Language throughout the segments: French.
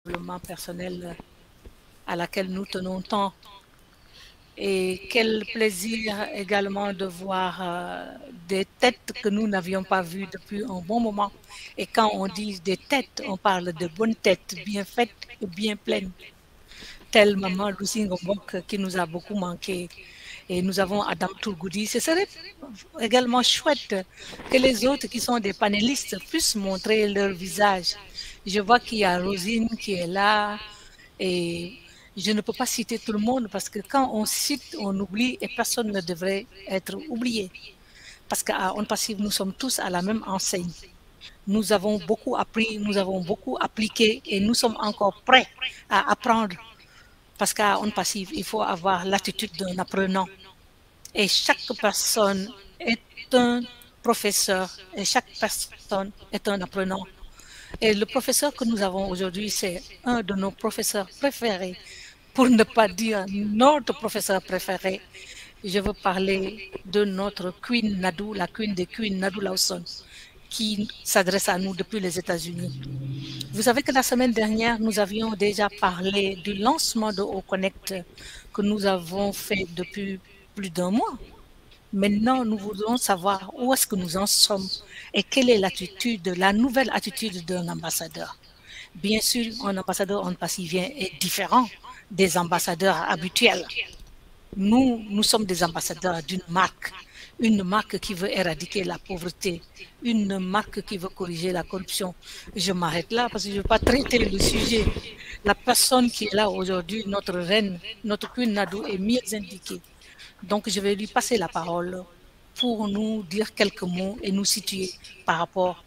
développement personnel à laquelle nous tenons tant. Et quel plaisir également de voir des têtes que nous n'avions pas vues depuis un bon moment. Et quand on dit des têtes, on parle de bonnes têtes, bien faites et bien pleines. Telle maman Lucie Ngombok qui nous a beaucoup manqué. Et nous avons Adam Tourgoudi. Ce serait également chouette que les autres qui sont des panélistes puissent montrer leur visage. Je vois qu'il y a Rosine qui est là et je ne peux pas citer tout le monde parce que quand on cite, on oublie et personne ne devrait être oublié. Parce qu'à On Passive, nous sommes tous à la même enseigne. Nous avons beaucoup appris, nous avons beaucoup appliqué et nous sommes encore prêts à apprendre. Parce qu'à On Passive, il faut avoir l'attitude d'un apprenant. Et chaque personne est un professeur et chaque personne est un apprenant. Et le professeur que nous avons aujourd'hui, c'est un de nos professeurs préférés, pour ne pas dire notre professeur préféré. Je veux parler de notre Queen Nadou, la Queen des Queens, Nadou Lawson, qui s'adresse à nous depuis les États-Unis. Vous savez que la semaine dernière, nous avions déjà parlé du lancement de OConnect que nous avons fait depuis plus d'un mois. Maintenant, nous voulons savoir où est-ce que nous en sommes et quelle est l'attitude, la nouvelle attitude d'un ambassadeur. Bien sûr, un ambassadeur On Passive est différent des ambassadeurs habituels. Nous sommes des ambassadeurs d'une marque, une marque qui veut éradiquer la pauvreté, une marque qui veut corriger la corruption. Je m'arrête là parce que je ne veux pas traiter le sujet. La personne qui est là aujourd'hui, notre reine, notre Queen Nadou, est mieux indiquée. Donc, je vais lui passer la parole pour nous dire quelques mots et nous situer par rapport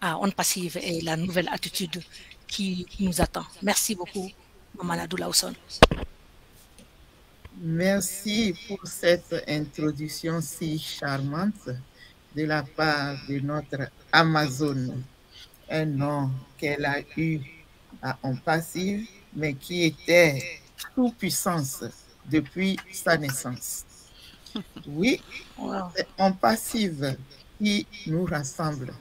à On Passive et la nouvelle attitude qui nous attend. Merci beaucoup, Maman Nadou Lawson. Merci pour cette introduction si charmante de la part de notre Amazone, un nom qu'elle a eu à On Passive, mais qui était tout puissance depuis sa naissance. Oui, c'est On Passive qui nous rassemble.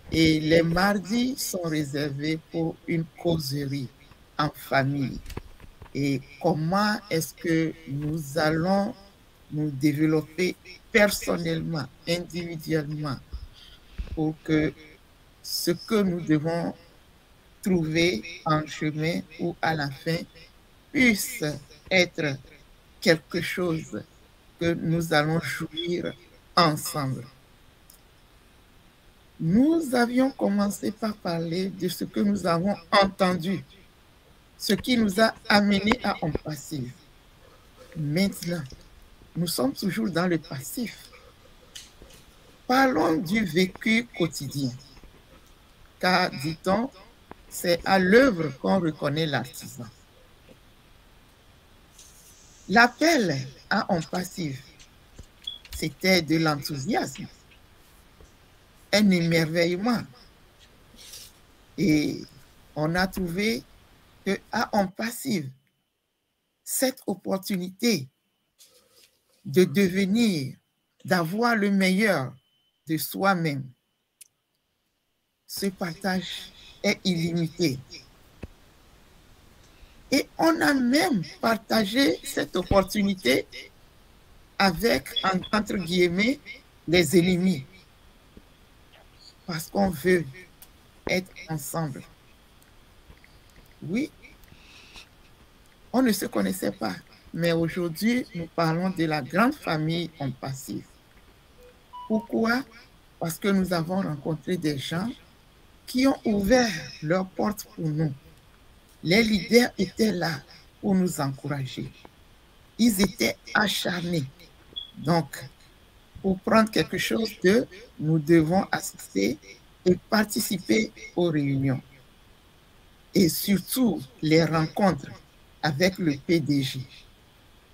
Et les mardis sont réservés pour une causerie en famille. Et comment est-ce que nous allons nous développer personnellement, individuellement, pour que ce que nous devons trouver en chemin ou à la fin puisse être quelque chose que nous allons jouir ensemble. Nous avions commencé par parler de ce que nous avons entendu, ce qui nous a amenés à On Passive. Maintenant, nous sommes toujours dans le passif. Parlons du vécu quotidien, car, dit-on, c'est à l'œuvre qu'on reconnaît l'artisan. L'appel à On Passive, c'était de l'enthousiasme, un émerveillement. Et on a trouvé qu'à On Passive, cette opportunité de devenir, d'avoir le meilleur de soi-même, ce partage est illimité. Et on a même partagé cette opportunité avec, entre guillemets, les ennemis. Parce qu'on veut être ensemble. Oui, on ne se connaissait pas, mais aujourd'hui, nous parlons de la grande famille On Passive. Pourquoi? Parce que nous avons rencontré des gens qui ont ouvert leurs portes pour nous. Les leaders étaient là pour nous encourager. Ils étaient acharnés. Donc, pour prendre quelque chose d'eux, nous devons assister et participer aux réunions. Et surtout, les rencontres avec le PDG.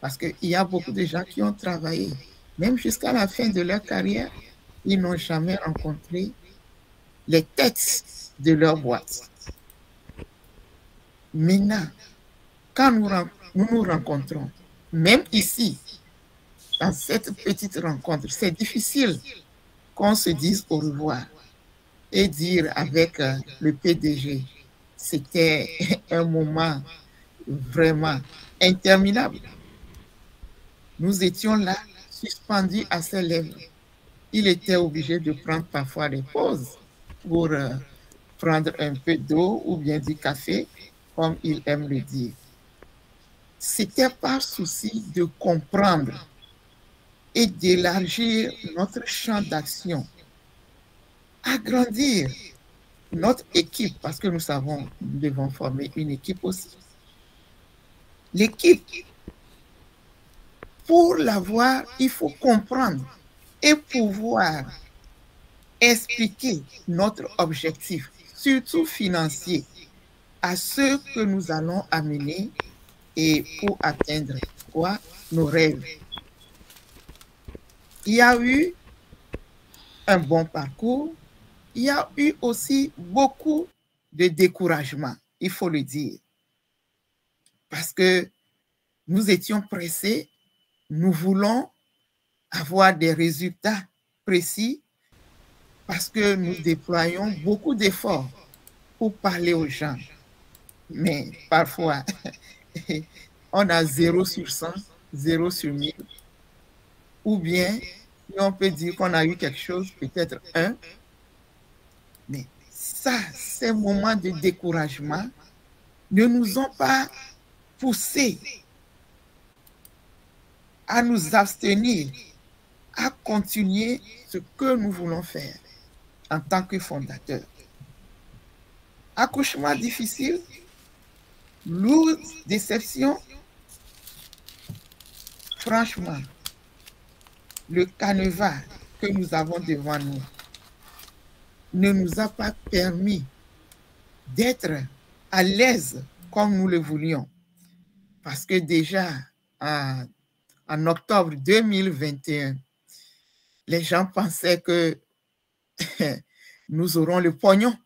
Parce qu'il y a beaucoup de gens qui ont travaillé, même jusqu'à la fin de leur carrière, ils n'ont jamais rencontré les têtes de leur boîte. Maintenant, quand nous nous rencontrons, même ici, dans cette petite rencontre, c'est difficile qu'on se dise au revoir et dire avec le PDG, c'était un moment vraiment interminable. Nous étions là, suspendus à ses lèvres. Il était obligé de prendre parfois des pauses pour prendre un peu d'eau ou bien du café, comme il aime le dire. C'était par souci de comprendre et d'élargir notre champ d'action, agrandir notre équipe, parce que nous savons, nous devons former une équipe aussi. L'équipe, pour l'avoir, il faut comprendre et pouvoir expliquer notre objectif, surtout financier, à ceux que nous allons amener et pour atteindre quoi? Nos rêves. Il y a eu un bon parcours, il y a eu aussi beaucoup de découragement, il faut le dire, parce que nous étions pressés, nous voulons avoir des résultats précis parce que nous déployons beaucoup d'efforts pour parler aux gens. Mais parfois, on a 0 sur 100, 0 sur 1000. Ou bien, si on peut dire qu'on a eu quelque chose, peut-être 1. Mais ça, ces moments de découragement ne nous ont pas poussés à nous abstenir, à continuer ce que nous voulons faire en tant que fondateur. Accouchement difficile, lourde déception, franchement, le canevas que nous avons devant nous ne nous a pas permis d'être à l'aise comme nous le voulions. Parce que déjà, en octobre 2021, les gens pensaient que nous aurons le pognon.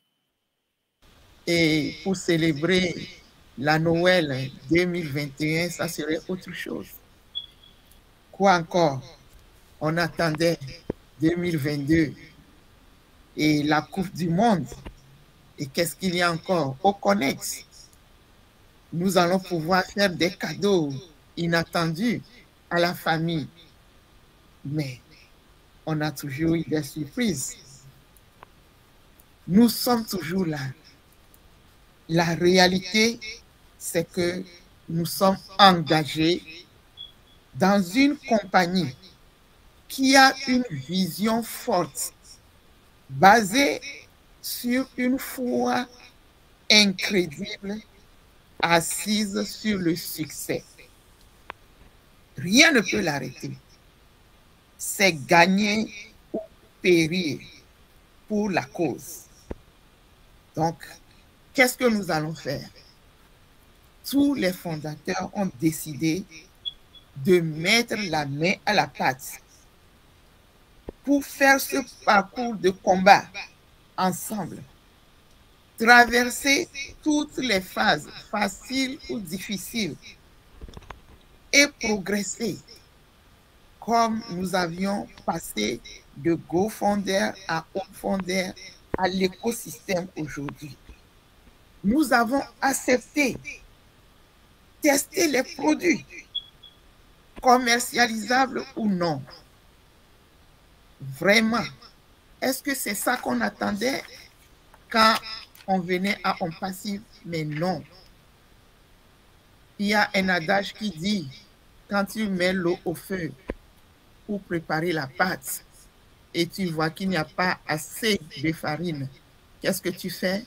Et pour célébrer la Noël 2021, ça serait autre chose. Quoi encore? On attendait 2022 et la Coupe du Monde. Et qu'est-ce qu'il y a encore? Au Connex, nous allons pouvoir faire des cadeaux inattendus à la famille. Mais on a toujours eu des surprises. Nous sommes toujours là. La réalité, c'est que nous sommes engagés dans une compagnie qui a une vision forte, basée sur une foi incrédible, assise sur le succès. Rien ne peut l'arrêter. C'est gagner ou périr pour la cause. Donc, qu'est-ce que nous allons faire? Tous les fondateurs ont décidé de mettre la main à la pâte pour faire ce parcours de combat ensemble, traverser toutes les phases, faciles ou difficiles, et progresser comme nous avions passé de GoFounder à HomeFounder à l'écosystème aujourd'hui. Nous avons accepté tester les produits, commercialisables ou non. Vraiment, est-ce que c'est ça qu'on attendait quand on venait à OnPassive? Mais non. Il y a un adage qui dit, quand tu mets l'eau au feu pour préparer la pâte et tu vois qu'il n'y a pas assez de farine, qu'est-ce que tu fais?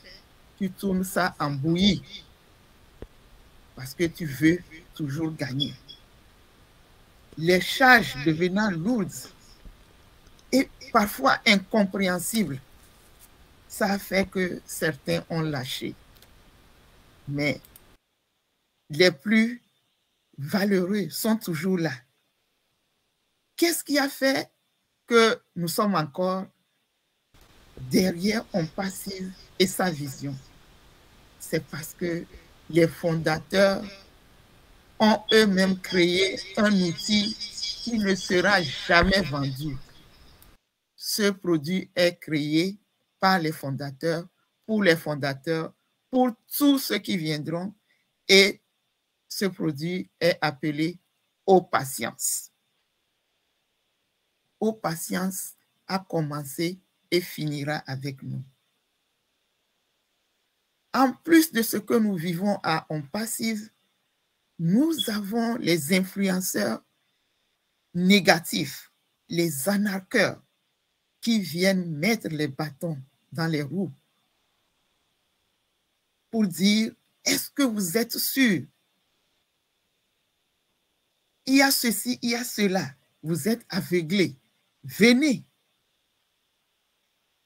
Tu tournes ça en bouillie parce que tu veux toujours gagner. Les charges devenant lourdes et parfois incompréhensibles, ça fait que certains ont lâché. Mais les plus valeureux sont toujours là. Qu'est-ce qui a fait que nous sommes encore derrière OnPassive et sa vision? C'est parce que les fondateurs ont eux-mêmes créé un outil qui ne sera jamais vendu. Ce produit est créé par les fondateurs, pour les fondateurs, pour tous ceux qui viendront, et ce produit est appelé eau patience. Eau patience a commencé et finira avec nous. En plus de ce que nous vivons à On Passive, nous avons les influenceurs négatifs, les anarcheurs qui viennent mettre les bâtons dans les roues pour dire, est-ce que vous êtes sûr? Il y a ceci, il y a cela. Vous êtes aveuglés. Venez.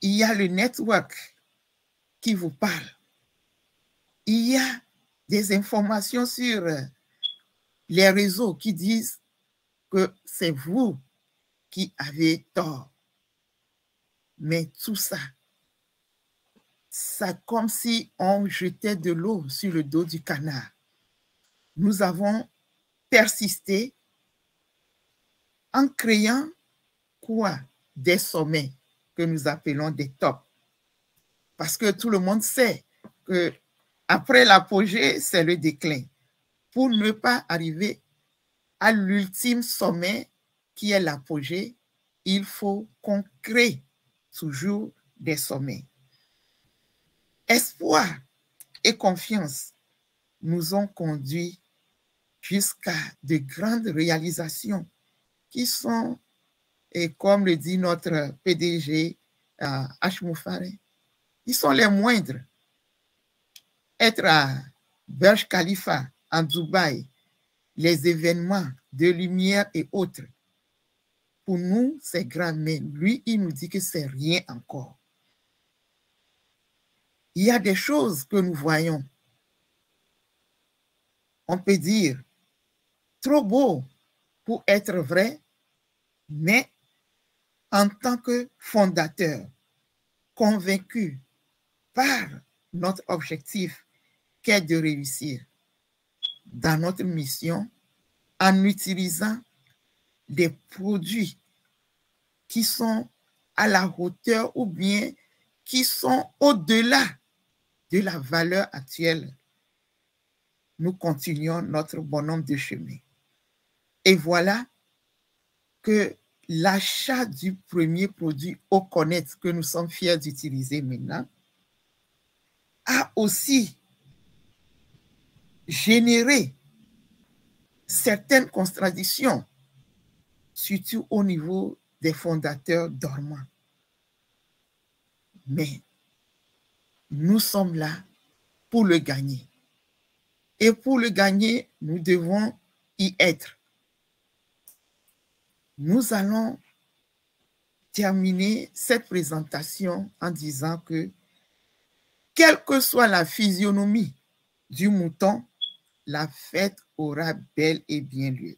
Il y a le network qui vous parle. Il y a des informations sur les réseaux qui disent que c'est vous qui avez tort. Mais tout ça, c'est comme si on jetait de l'eau sur le dos du canard. Nous avons persisté en créant quoi? Des sommets que nous appelons des tops. Parce que tout le monde sait que après l'apogée, c'est le déclin. Pour ne pas arriver à l'ultime sommet qui est l'apogée, il faut qu'on crée toujours des sommets. Espoir et confiance nous ont conduits jusqu'à de grandes réalisations qui sont, et comme le dit notre PDG H. Moufare, ils sont les moindres. Être à Burj Khalifa, en Dubaï, les événements de lumière et autres, pour nous, c'est grand, mais lui, il nous dit que c'est rien encore. Il y a des choses que nous voyons. On peut dire, trop beau pour être vrai, mais en tant que fondateur, convaincu par notre objectif qui est de réussir dans notre mission en utilisant des produits qui sont à la hauteur ou bien qui sont au-delà de la valeur actuelle, nous continuons notre bonhomme de chemin. Et voilà que l'achat du premier produit Oconet que nous sommes fiers d'utiliser maintenant a aussi généré certaines contradictions, surtout au niveau des fondateurs dormants. Mais nous sommes là pour le gagner. Et pour le gagner, nous devons y être. Nous allons terminer cette présentation en disant que, quelle que soit la physionomie du mouton, la fête aura bel et bien lieu.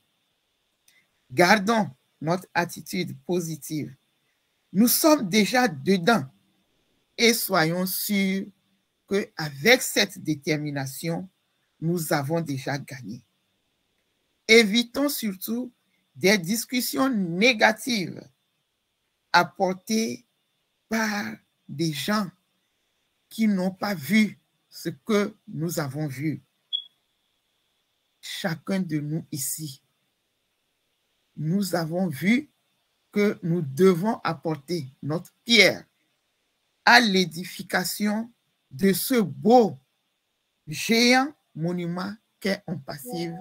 Gardons notre attitude positive. Nous sommes déjà dedans et soyons sûrs qu'avec cette détermination, nous avons déjà gagné. Évitons surtout des discussions négatives apportées par des gens qui n'ont pas vu ce que nous avons vu. Chacun de nous ici, nous avons vu que nous devons apporter notre pierre à l'édification de ce beau, géant monument qu'est On Passive,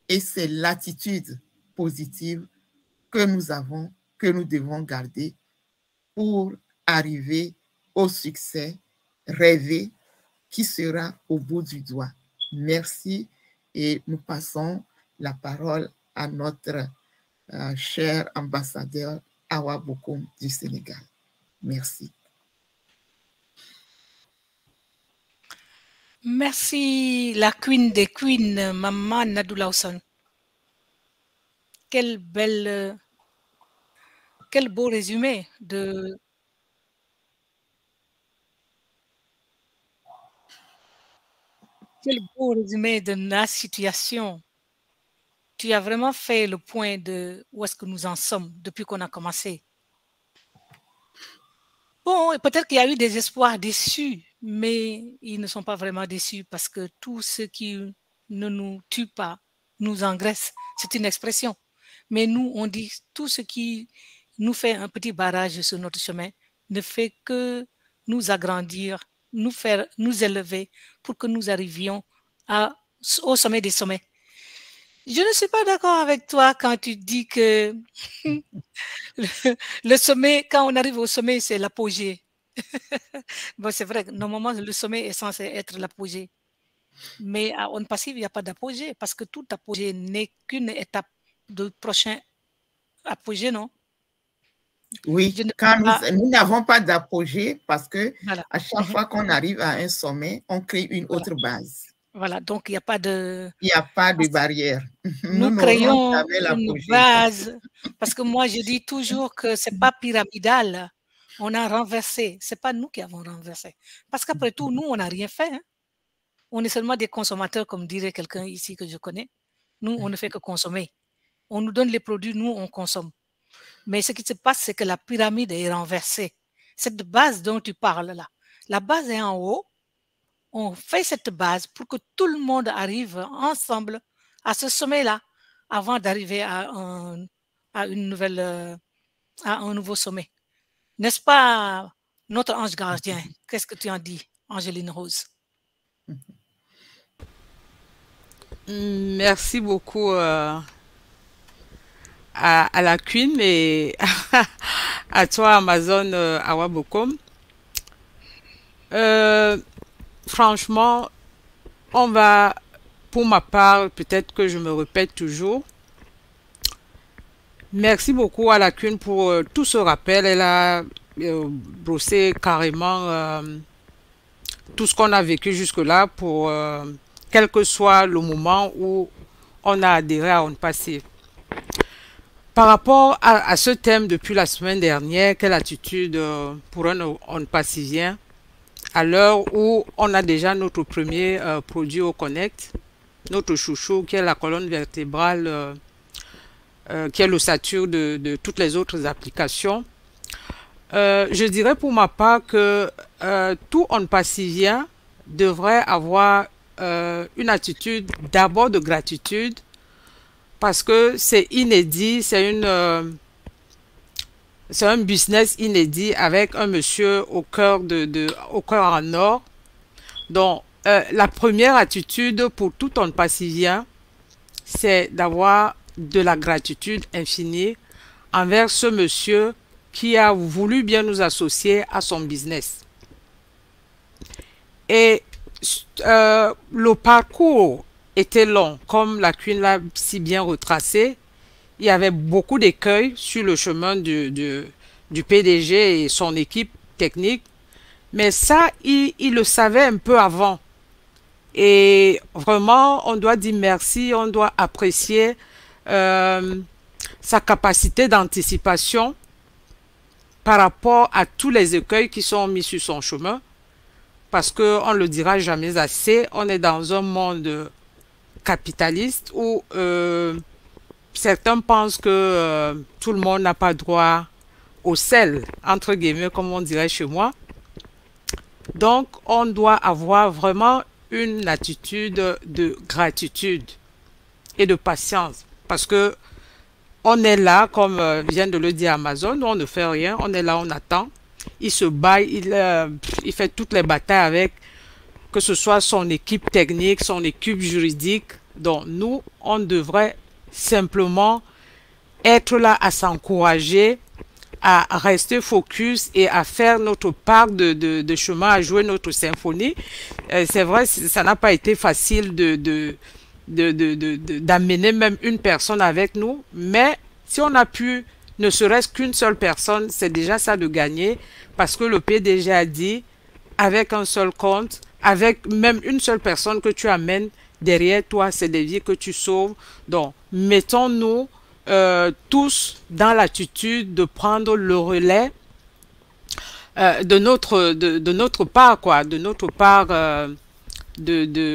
et c'est l'attitude positive que nous avons, que nous devons garder pour arriver au succès rêvé qui sera au bout du doigt. Merci et nous passons la parole à notre cher ambassadeur Awa Bokoum du Sénégal. Merci. Merci, la queen des queens, Maman Nadou Lawson. Quel beau résumé de la situation. Tu as vraiment fait le point de où est-ce que nous en sommes depuis qu'on a commencé. Bon, peut-être qu'il y a eu des espoirs déçus, mais ils ne sont pas vraiment déçus parce que tout ce qui ne nous tue pas nous engraisse. C'est une expression. Mais nous, on dit tout ce qui nous fait un petit barrage sur notre chemin ne fait que nous agrandir, nous élever pour que nous arrivions au sommet des sommets. Je ne suis pas d'accord avec toi quand tu dis que le sommet, quand on arrive au sommet, c'est l'apogée. Bon, c'est vrai, normalement, le sommet est censé être l'apogée. Mais à On Passive, il n'y a pas d'apogée parce que tout apogée n'est qu'une étape de prochain apogée, non? Oui, Je ne quand pas... nous n'avons pas d'apogée parce que Voilà. à chaque fois qu'on arrive à un sommet, on crée une Voilà. autre base. Voilà, donc il n'y a pas de... Il n'y a pas de barrière. Nous n'aurons créons jamais une l'apogée. base parce que moi, je dis toujours que ce n'est pas pyramidal. On a renversé. Ce n'est pas nous qui avons renversé. Parce qu'après tout, nous, on n'a rien fait. Hein. On est seulement des consommateurs, comme dirait quelqu'un ici que je connais. Nous, on ne fait que consommer. On nous donne les produits, nous, on consomme. Mais ce qui se passe, c'est que la pyramide est renversée. Cette base dont tu parles là, la base est en haut. On fait cette base pour que tout le monde arrive ensemble à ce sommet-là avant d'arriver à un nouveau sommet. N'est-ce pas, notre ange gardien? Qu'est-ce que tu en dis, Angeline Rose? Merci beaucoup à la Queen et à toi, Amazon Awabokom. Franchement, on va, pour ma part, peut-être que je me répète toujours. Merci beaucoup à la Queen pour tout ce rappel. Elle a brossé carrément tout ce qu'on a vécu jusque-là pour quel que soit le moment où on a adhéré à On Passive. Par rapport à ce thème depuis la semaine dernière, quelle attitude pour un On Passivien à l'heure où on a déjà notre premier produit au Connect, notre chouchou qui est la colonne vertébrale, qui est l'ossature de toutes les autres applications. Je dirais pour ma part que tout On Passivien devrait avoir une attitude d'abord de gratitude parce que c'est inédit, c'est un business inédit avec un monsieur au cœur en or. Donc, la première attitude pour tout On Passivien, c'est d'avoir de la gratitude infinie envers ce monsieur qui a voulu bien nous associer à son business. Et le parcours était long, comme la Queen l'a si bien retracé. Il y avait beaucoup d'écueils sur le chemin du PDG et son équipe technique. Mais ça, il le savait un peu avant. Et vraiment, on doit dire merci, on doit apprécier sa capacité d'anticipation par rapport à tous les écueils qui sont mis sur son chemin. Parce qu'on ne le dira jamais assez, on est dans un monde capitaliste où certains pensent que tout le monde n'a pas droit au sel, entre guillemets, comme on dirait chez moi. Donc, on doit avoir vraiment une attitude de gratitude et de patience. Parce que on est là, comme vient de le dire Amazon, on ne fait rien, on est là, on attend. Il se bat, il fait toutes les batailles avec, que ce soit son équipe technique, son équipe juridique. Donc, nous, on devrait simplement être là à s'encourager, à rester focus et à faire notre part de chemin, à jouer notre symphonie. C'est vrai, ça n'a pas été facile d'amener même une personne avec nous, mais si on a pu, ne serait-ce qu'une seule personne, c'est déjà ça de gagner, parce que le PDG a dit, avec un seul compte, avec même une seule personne que tu amènes derrière toi, c'est des vies que tu sauves. Donc, mettons-nous tous dans l'attitude de prendre le relais de notre part, quoi, de notre part,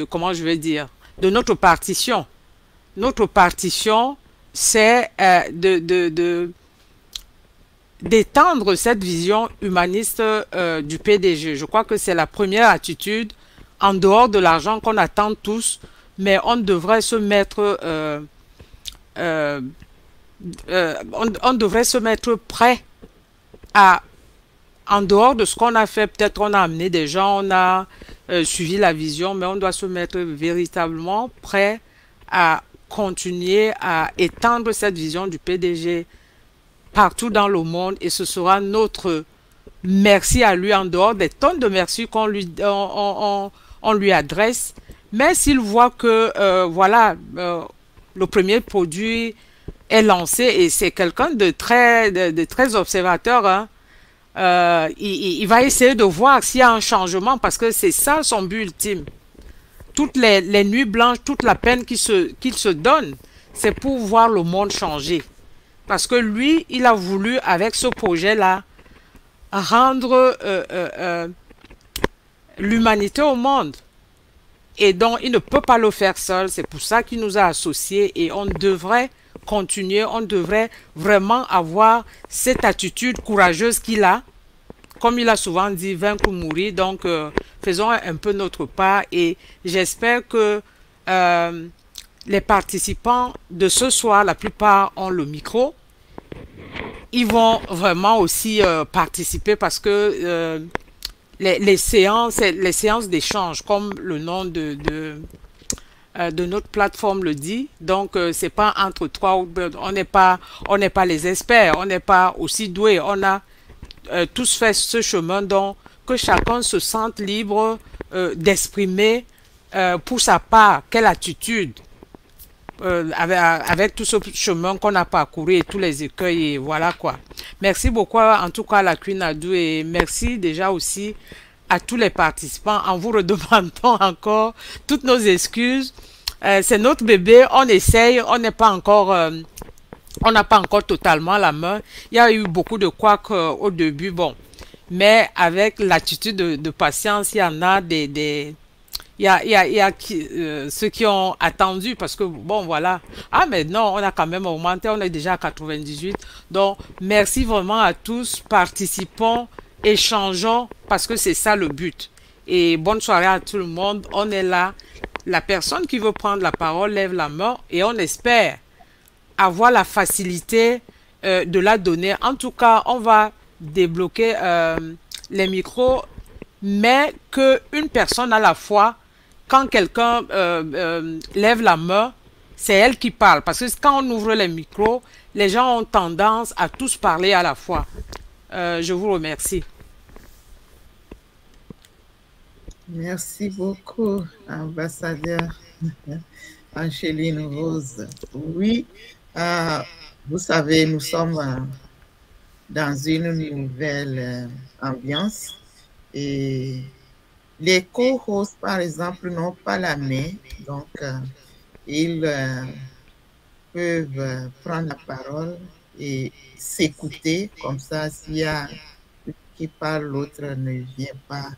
comment je vais dire, de notre partition. Notre partition, c'est d'étendre cette vision humaniste du PDG. Je crois que c'est la première attitude en dehors de l'argent qu'on attend tous, mais on devrait se mettre euh, on devrait se mettre prêt à, en dehors de ce qu'on a fait, peut-être on a amené des gens, on a suivi la vision, mais on doit se mettre véritablement prêt à continuer à étendre cette vision du PDG partout dans le monde, et ce sera notre merci à lui en dehors des tonnes de merci qu'on lui, on lui adresse. Mais s'il voit que voilà, le premier produit est lancé, et c'est quelqu'un de très observateur, hein, il va essayer de voir s'il y a un changement, parce que c'est ça son but ultime. Toutes les nuits blanches, toute la peine qu'il se donne, c'est pour voir le monde changer. Parce que lui, il a voulu, avec ce projet-là, rendre l'humanité au monde. Et donc, il ne peut pas le faire seul. C'est pour ça qu'il nous a associés, et on devrait continuer, on devrait vraiment avoir cette attitude courageuse qu'il a. Comme il a souvent dit, vaincre ou mourir. Donc, faisons un peu notre part, et j'espère que les participants de ce soir, la plupart ont le micro. Ils vont vraiment aussi participer, parce que les séances d'échange, comme le nom de notre plateforme le dit, donc c'est pas entre trois, on n'est pas les experts, on n'est pas aussi doués, on a tous fait ce chemin, donc que chacun se sente libre d'exprimer pour sa part quelle attitude avec tout ce chemin qu'on a parcouru et tous les écueils, et voilà quoi. Merci beaucoup en tout cas à la Queen Adu, et merci déjà aussi à tous les participants, en vous redemandant encore toutes nos excuses. C'est notre bébé, on essaye, on n'est pas encore on n'a pas encore totalement la main. Il y a eu beaucoup de couacs au début, bon, mais avec l'attitude de patience, il y en a il y a ceux qui ont attendu, parce que, bon, voilà. Ah, mais non, on a quand même augmenté, on est déjà à 98. Donc, merci vraiment à tous, participons, échangeons, parce que c'est ça le but. Et bonne soirée à tout le monde, on est là. La personne qui veut prendre la parole lève la main, et on espère avoir la facilité de la donner. En tout cas, on va débloquer les micros, mais qu'une personne à la fois. Quand quelqu'un lève la main, c'est elle qui parle. Parce que quand on ouvre les micros, les gens ont tendance à tous parler à la fois. Je vous remercie. Merci beaucoup, ambassadeur Angeline Rose. Oui, vous savez, nous sommes dans une nouvelle ambiance, et les co-hosts, par exemple, n'ont pas la main, donc ils peuvent prendre la parole et s'écouter, comme ça, s'il y a qui parle, l'autre ne vient pas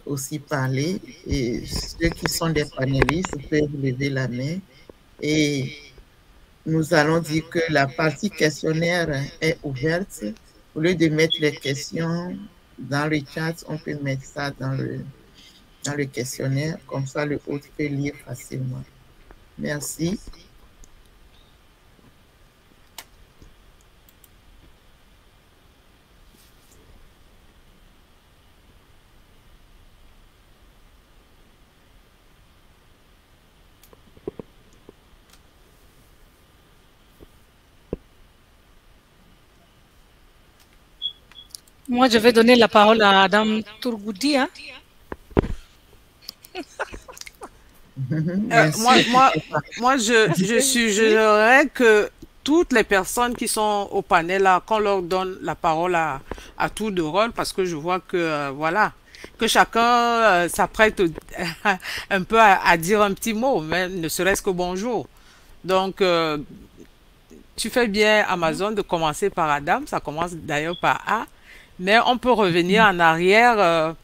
aussi parler, et ceux qui sont des panélistes peuvent lever la main, et nous allons dire que la partie questionnaire est ouverte. Au lieu de mettre les questions dans le chat, on peut mettre ça dans le questionnaire, comme ça le hôte peut lire facilement. Merci. Moi, je vais donner la parole à Adam Tourgoudi. Hein? Moi, je suggérerais que toutes les personnes qui sont au panel là, qu'on leur donne la parole à tour de rôle, parce que je vois que voilà, que chacun s'apprête un peu à dire un petit mot, mais ne serait-ce que bonjour. Donc, tu fais bien, Amazon, de commencer par Adam. Ça commence d'ailleurs par A. Mais on peut revenir en arrière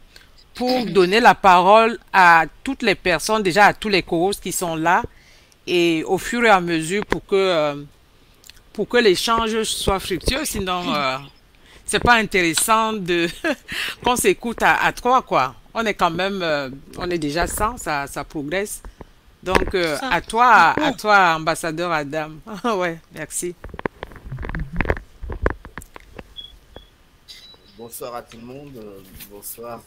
pour donner la parole à toutes les personnes, déjà à tous les co-hosts qui sont là, et au fur et à mesure pour que pour que l'échange soit fructueux. Sinon, c'est pas intéressant de qu'on s'écoute à trois, quoi. On est quand même, on est déjà 100, ça progresse. Donc, Ça, à bon, toi, ambassadeur Adam. Ouais, merci. Bonsoir à tout le monde. Bonsoir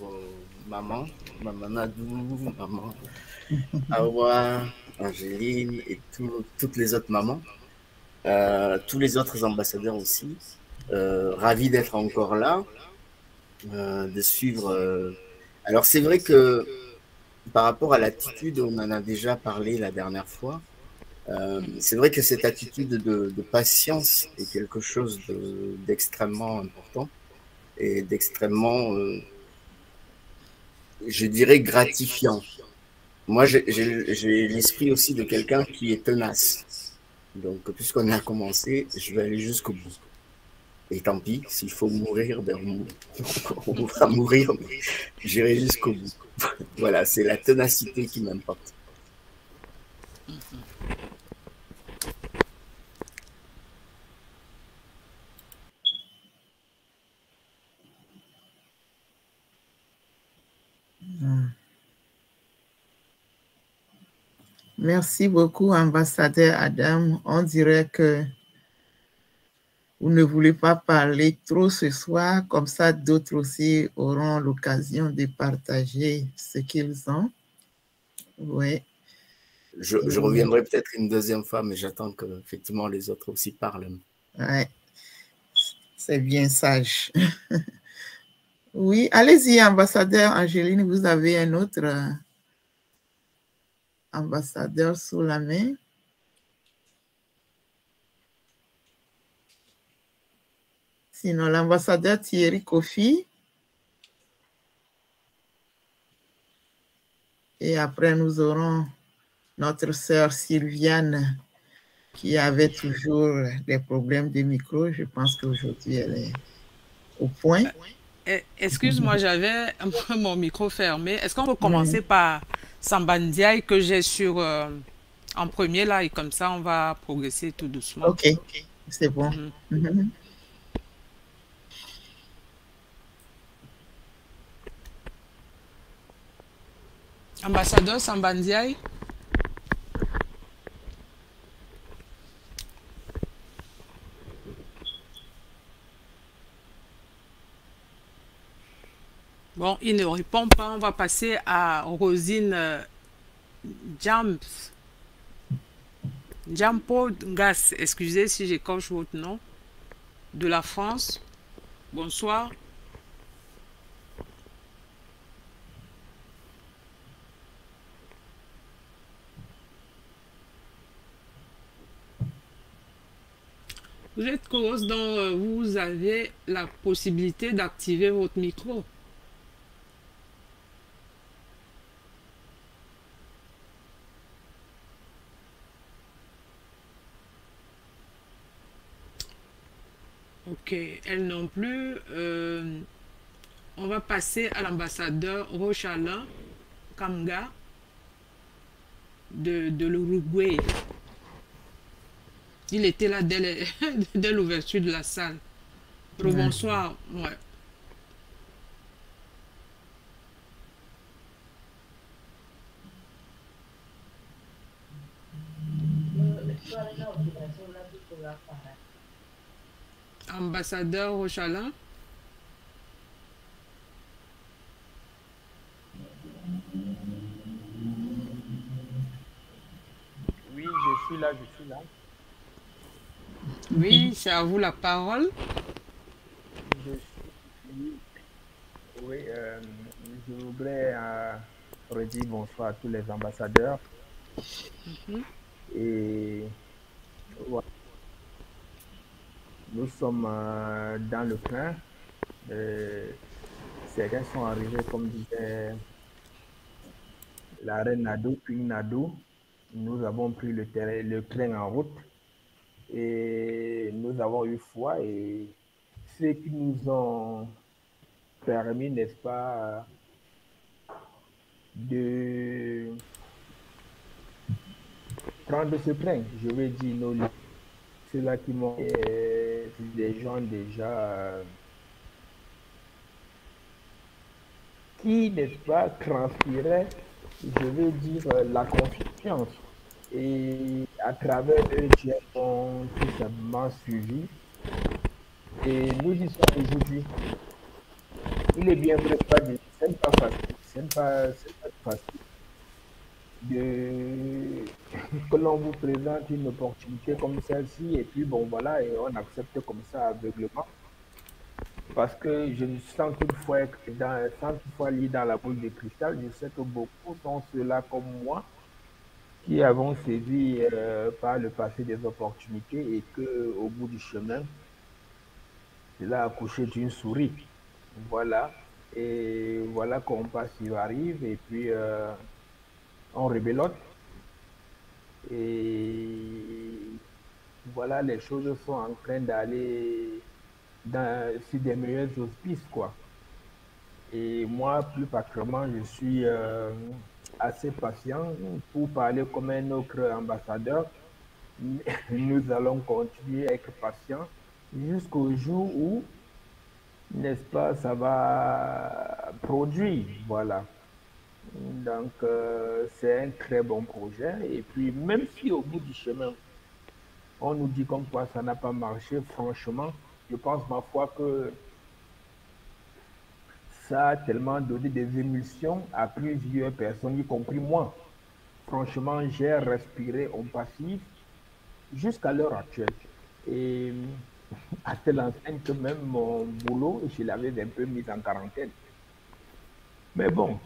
maman, maman Nadou, maman Awa, Angéline et toutes les autres mamans. Tous les autres ambassadeurs aussi. Ravi d'être encore là, de suivre. Alors c'est vrai que par rapport à l'attitude, on en a déjà parlé la dernière fois. C'est vrai que cette attitude de patience est quelque chose d'extrêmement important et d'extrêmement, je dirais, gratifiant. Moi, j'ai l'esprit aussi de quelqu'un qui est tenace. Donc, puisqu'on a commencé, je vais aller jusqu'au bout. Et tant pis, s'il faut mourir, ben on va mourir, mais j'irai jusqu'au bout. Voilà, c'est la ténacité qui m'importe. Merci beaucoup, ambassadeur Adam. On dirait que vous ne voulez pas parler trop ce soir, comme ça d'autres aussi auront l'occasion de partager ce qu'ils ont. Oui. Je reviendrai peut-être une deuxième fois, mais j'attends que effectivement les autres aussi parlent. Ouais, c'est bien sage. Oui, allez-y, ambassadeur Angéline, vous avez un autre ambassadeur sous la main. Sinon, l'ambassadeur Thierry Kofi. Et après, nous aurons notre sœur Sylviane qui avait toujours des problèmes de micro. Je pense qu'aujourd'hui, elle est au point. Excuse-moi, j'avais mon micro fermé. Est-ce qu'on peut commencer par Sambandiaï que j'ai sur en premier là et comme ça on va progresser tout doucement. Ok, c'est bon. Ambassadeur Sambandiaï. Bon, il ne répond pas. On va passer à Rosine Jampo Gas. Excusez si j'écorche votre nom. De la France. Bonsoir. Vous êtes cause dont vous avez la possibilité d'activer votre micro. Ok, elle non plus. On va passer à l'ambassadeur Rochala Kamga de l'Uruguay. Il était là dès l'ouverture de la salle. Bonsoir. Ouais. Ambassadeur Rochala. Oui, je suis là, je suis là. Oui, c'est à vous la parole. Oui, je voudrais redire bonsoir à tous les ambassadeurs. Et voilà. Nous sommes dans le train. Certains sont arrivés, comme disait la reine Nado, Queen Nado. Nous avons pris le train en route et nous avons eu foi et ceux qui nous ont permis, n'est-ce pas, de prendre ce train, je vais dire nos ceux-là qui m'ont des gens déjà qui, n'est-ce pas, transpiraient, je veux dire, la confiance. Et à travers eux, tu as tout simplement suivi. Et nous y sommes aujourd'hui. Il est bien vrai pas de, c'est pas facile, c'est pas facile de que l'on vous présente une opportunité comme celle-ci et puis bon voilà et on accepte comme ça aveuglement parce que je sens toutefois sans toutefois lire dans la boule de cristal, je sais que beaucoup sont ceux-là comme moi qui avons saisi par le passé des opportunités et que au bout du chemin, cela a accouché d'une souris. Voilà. Et voilà qu'on passe, il arrive, et puis on rebelote. Et voilà, les choses sont en train d'aller sur des meilleurs auspices, quoi. Et moi, plus particulièrement, je suis assez patient pour parler comme un autre ambassadeur. Nous allons continuer à être patients jusqu'au jour où, n'est-ce pas, ça va produire, voilà. Donc, c'est un très bon projet. Et puis, même si au bout du chemin, on nous dit comme quoi ça n'a pas marché, franchement, je pense, ma foi, que ça a tellement donné des émulsions à plusieurs personnes, y compris moi. Franchement, j'ai respiré en passif jusqu'à l'heure actuelle. Et à telle enseigne que même mon boulot, je l'avais un peu mis en quarantaine. Mais bon,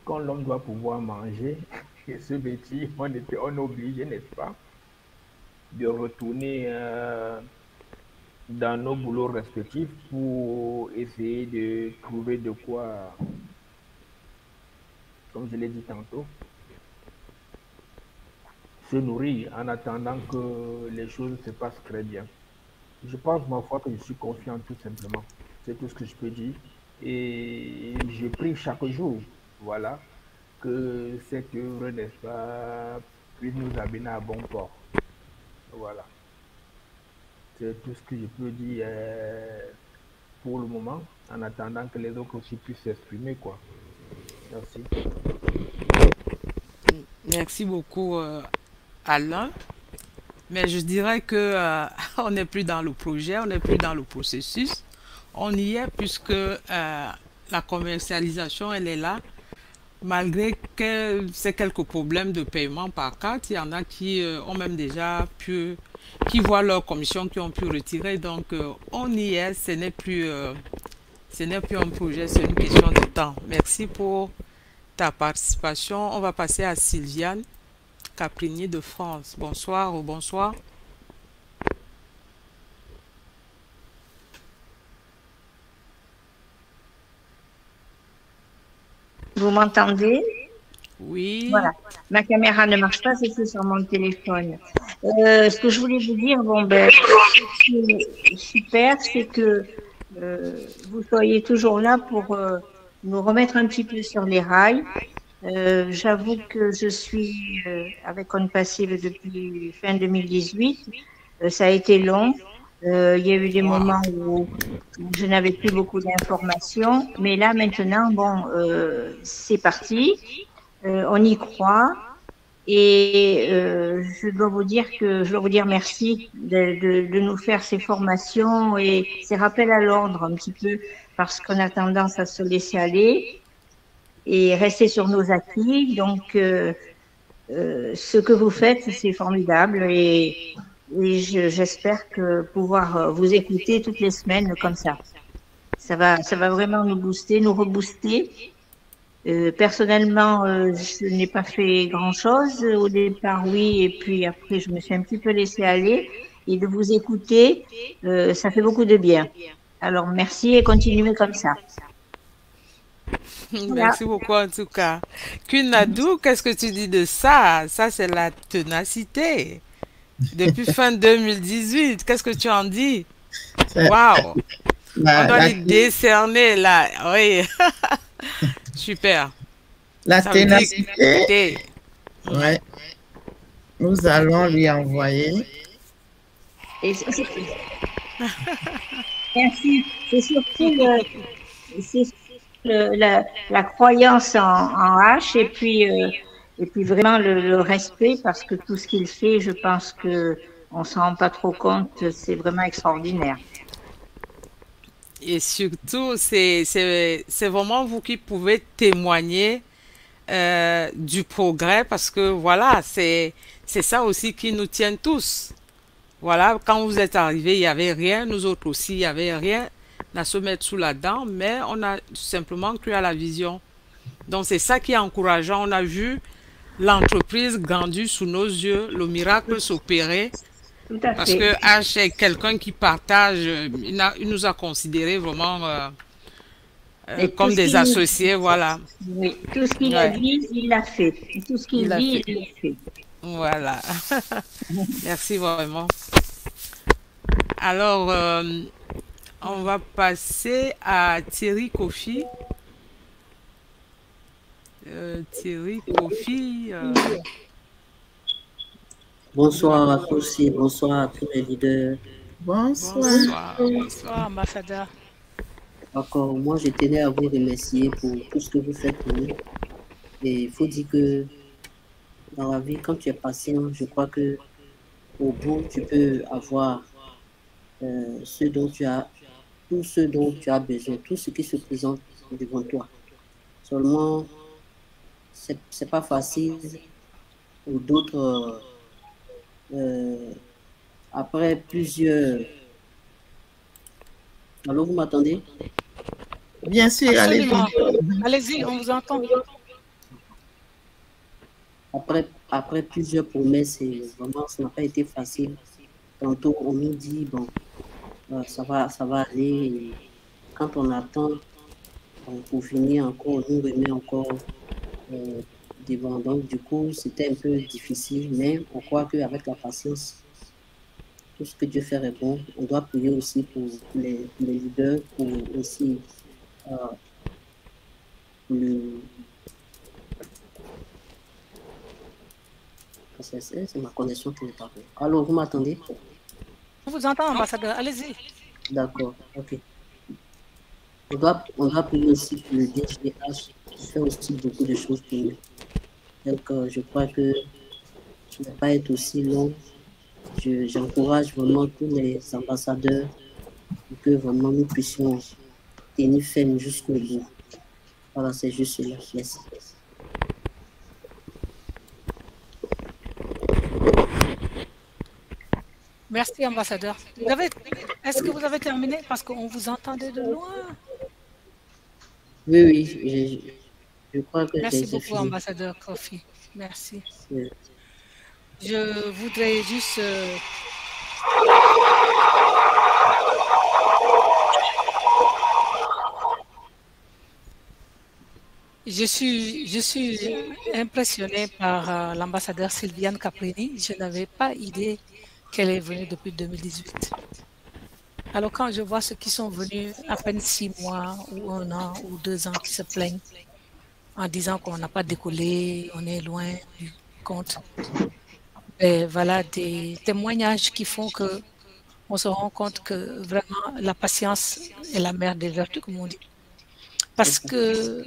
quand l'homme doit pouvoir manger et se vêtir, on est obligé, n'est-ce pas, de retourner dans nos boulots respectifs pour essayer de trouver de quoi, comme je l'ai dit tantôt, se nourrir en attendant que les choses se passent très bien. Je pense, ma foi, que je suis confiant tout simplement. C'est tout ce que je peux dire. Et je prie chaque jour, voilà, que cette œuvre, n'est-ce pas, puisse nous amener à bon port. Voilà. C'est tout ce que je peux dire pour le moment, en attendant que les autres aussi puissent s'exprimer, quoi. Merci. Merci beaucoup, Alain. Mais je dirais que on n'est plus dans le projet, on n'est plus dans le processus. On y est puisque la commercialisation, elle est là. Malgré que c'est quelques problèmes de paiement par carte, il y en a qui ont même déjà pu, qui voient leur commission, qui ont pu retirer. Donc, on y est, ce n'est plus un projet, c'est une question de temps. Merci pour ta participation. On va passer à Sylviane Caprigny de France. Bonsoir ou bonsoir. Vous m'entendez? Oui. Voilà. Ma caméra ne marche pas, c'est sur mon téléphone. Ce que je voulais vous dire, bon, ben, ce qui est super, c'est que vous soyez toujours là pour nous remettre un petit peu sur les rails. J'avoue que je suis avec On Passive depuis fin 2018. Ça a été long. Il y a eu des moments où je n'avais plus beaucoup d'informations, mais là maintenant, bon, c'est parti. On y croit et je dois vous dire merci de nous faire ces formations et ces rappels à l'ordre un petit peu parce qu'on a tendance à se laisser aller et rester sur nos acquis. Donc, ce que vous faites, c'est formidable et j'espère que pouvoir vous écouter toutes les semaines comme ça. Ça va vraiment nous booster, nous rebooster. Personnellement, je n'ai pas fait grand-chose. Au départ, oui, et puis après, je me suis un petit peu laissée aller. Et de vous écouter, ça fait beaucoup de bien. Alors, merci et continuez comme ça. Merci beaucoup en tout cas. Kunadou, qu'est-ce que tu dis de ça? Ça, c'est la ténacité. Depuis fin 2018, qu'est-ce que tu en dis? Waouh! On doit les décerner là. Oui. Super. La ténacité. Ouais. Nous allons lui envoyer Et merci. C'est surtout la croyance en H et puis vraiment le respect parce que tout ce qu'il fait, je pense que on s'en rend pas trop compte, c'est vraiment extraordinaire. Et surtout, c'est vraiment vous qui pouvez témoigner du progrès parce que voilà, c'est ça aussi qui nous tient tous. Voilà, quand vous êtes arrivés, il n'y avait rien. Nous autres aussi, il n'y avait rien à se mettre sous la dent, mais on a tout simplement cru à la vision. Donc, c'est ça qui est encourageant. On a vu l'entreprise grandir sous nos yeux, le miracle s'opérer. Tout à Parce fait. que H est quelqu'un qui partage, il nous a considérés vraiment Et tout comme ce des qu'il- associés, voilà. Oui, tout ce qu'il a Ouais, dit, il l'a fait. Et tout ce qu'il il a dit, fait. il l'a fait. Voilà. Merci vraiment. Alors, on va passer à Thierry Kofi. Thierry Kofi. Bonsoir à tous et bonsoir à tous les leaders. Bonsoir. Bonsoir. Bonsoir, ambassadeur. Encore, moi, je tenais à vous remercier pour tout ce que vous faites pour nous. Et il faut dire que dans la vie, quand tu es patient, je crois que au bout, tu peux avoir ce dont tu as, tout ce dont tu as besoin, tout ce qui se présente devant toi. Seulement, c'est pas facile pour d'autres. Après plusieurs. Allô, vous m'attendez? Bien sûr, allez-y. Absolument. Allez-y, on vous entend. Après plusieurs promesses, et vraiment, ça n'a pas été facile. Tantôt, on nous dit, bon, ça va aller. Et quand on attend, pour finir encore, on nous remet encore devant. Donc, du coup, c'était un peu difficile, mais on croit qu'avec la patience, tout ce que Dieu fait est bon. On doit prier aussi pour les leaders, pour aussi c'est ma connexion qui n'est pas bonne. Alors, vous m'attendez? On vous entend, ambassadeur. Allez-y. D'accord, ok. On doit prier aussi pour le DGH qui fait aussi beaucoup de choses pour nous. Donc, je crois que je ne vais pas être aussi long. J'encourage vraiment tous les ambassadeurs pour que vraiment nous puissions tenir ferme jusqu'au bout. Voilà, c'est juste cela. Merci. Merci, ambassadeur. Est-ce que vous avez terminé? Parce qu'on vous entendait de loin. Oui, je crois que Merci j'ai beaucoup, fini. ambassadeur Kofi. Merci. Oui. Je voudrais juste... Je suis impressionnée par l'ambassadeur Sylviane Caprini. Je n'avais pas idée qu'elle est venue depuis 2018. Alors quand je vois ceux qui sont venus à peine 6 mois ou 1 an ou 2 ans qui se plaignent en disant qu'on n'a pas décollé, on est loin du compte, et voilà des témoignages qui font que on se rend compte que vraiment la patience est la mère des vertus, comme on dit. Parce que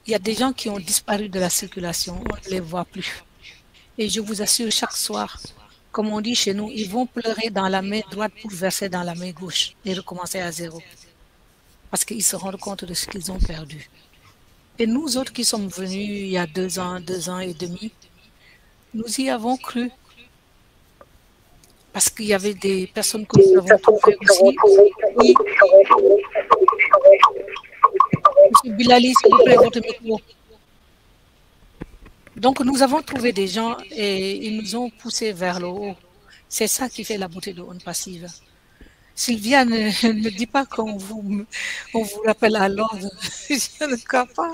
il y a des gens qui ont disparu de la circulation, on ne les voit plus. Et je vous assure, chaque soir, comme on dit chez nous, ils vont pleurer dans la main droite pour verser dans la main gauche et recommencer à zéro. Parce qu'ils se rendent compte de ce qu'ils ont perdu. Et nous autres qui sommes venus il y a 2 ans et demi, nous y avons cru. Parce qu'il y avait des personnes que nous avons trouvées aussi. Oui. Monsieur Bilali, s'il vous plaît, votre micro. Donc, nous avons trouvé des gens et ils nous ont poussés vers le haut. C'est ça qui fait la beauté de On Passive. Sylvia, ne dit pas qu'on vous rappelle à l'ordre. Je ne crois pas.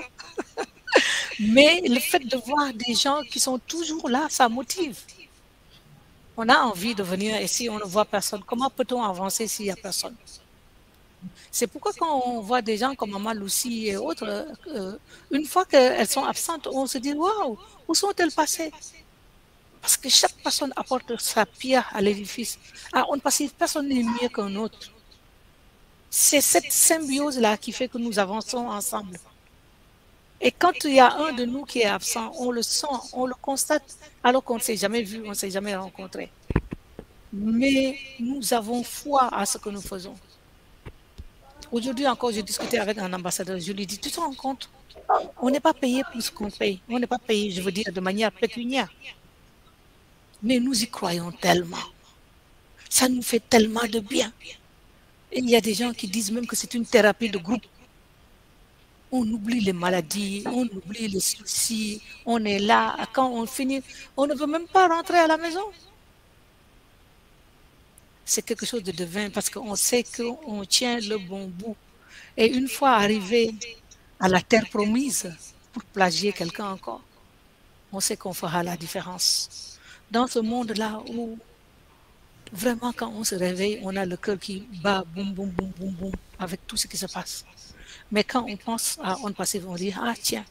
Mais le fait de voir des gens qui sont toujours là, ça motive. On a envie de venir et si on ne voit personne, comment peut-on avancer s'il n'y a personne? C'est pourquoi quand on voit des gens comme Maman Lucie et autres, une fois qu'elles sont absentes, on se dit « Waouh, où sont-elles passées ?» Parce que chaque personne apporte sa pierre à l'édifice. À On Passif, personne n'est mieux qu'un autre. C'est cette symbiose-là qui fait que nous avançons ensemble. Et quand il y a un de nous qui est absent, on le sent, on le constate, alors qu'on ne s'est jamais vu, on ne s'est jamais rencontré. Mais nous avons foi à ce que nous faisons. Aujourd'hui encore, j'ai discuté avec un ambassadeur, je lui ai dit, tu te rends compte, on n'est pas payé pour ce qu'on paye, on n'est pas payé, je veux dire, de manière pécuniaire. Mais nous y croyons tellement. Ça nous fait tellement de bien. Et il y a des gens qui disent même que c'est une thérapie de groupe. On oublie les maladies, on oublie les soucis, on est là, quand on finit, on ne veut même pas rentrer à la maison. C'est quelque chose de divin parce qu'on sait qu'on tient le bon bout. Et une fois arrivé à la terre promise, pour plagier quelqu'un encore, on sait qu'on fera la différence. Dans ce monde-là où vraiment quand on se réveille, on a le cœur qui bat boum, boum, boum, boum, boum, avec tout ce qui se passe. Mais quand on pense à On Passif, on dit, ah tiens,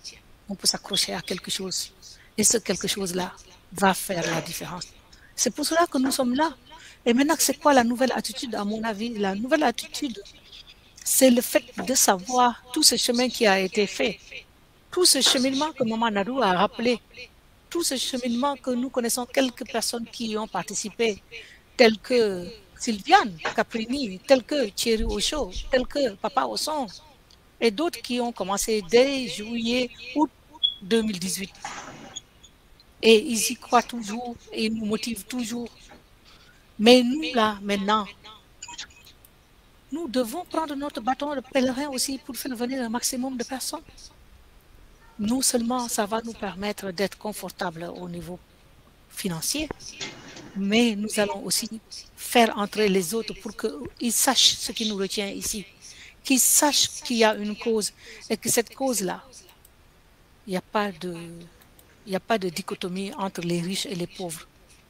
on peut s'accrocher à quelque chose. Et ce quelque chose-là va faire la différence. C'est pour cela que nous sommes là. Et maintenant, c'est quoi la nouvelle attitude, à mon avis? La nouvelle attitude, c'est le fait de savoir tout ce chemin qui a été fait. Tout ce cheminement que Maman Nadou a rappelé. Tout ce cheminement que nous connaissons quelques personnes qui y ont participé, telles que Sylviane Caprini, telles que Thierry Ocho, telles que Papa Osson, et d'autres qui ont commencé dès juillet, août 2018. Et ils y croient toujours et ils nous motivent toujours. Mais nous, là, maintenant, nous devons prendre notre bâton de pèlerin aussi pour faire venir un maximum de personnes. Non seulement ça va nous permettre d'être confortables au niveau financier, mais nous allons aussi faire entrer les autres pour qu'ils sachent ce qui nous retient ici, qu'ils sachent qu'il y a une cause et que cette cause-là, il n'y a pas de dichotomie entre les riches et les pauvres.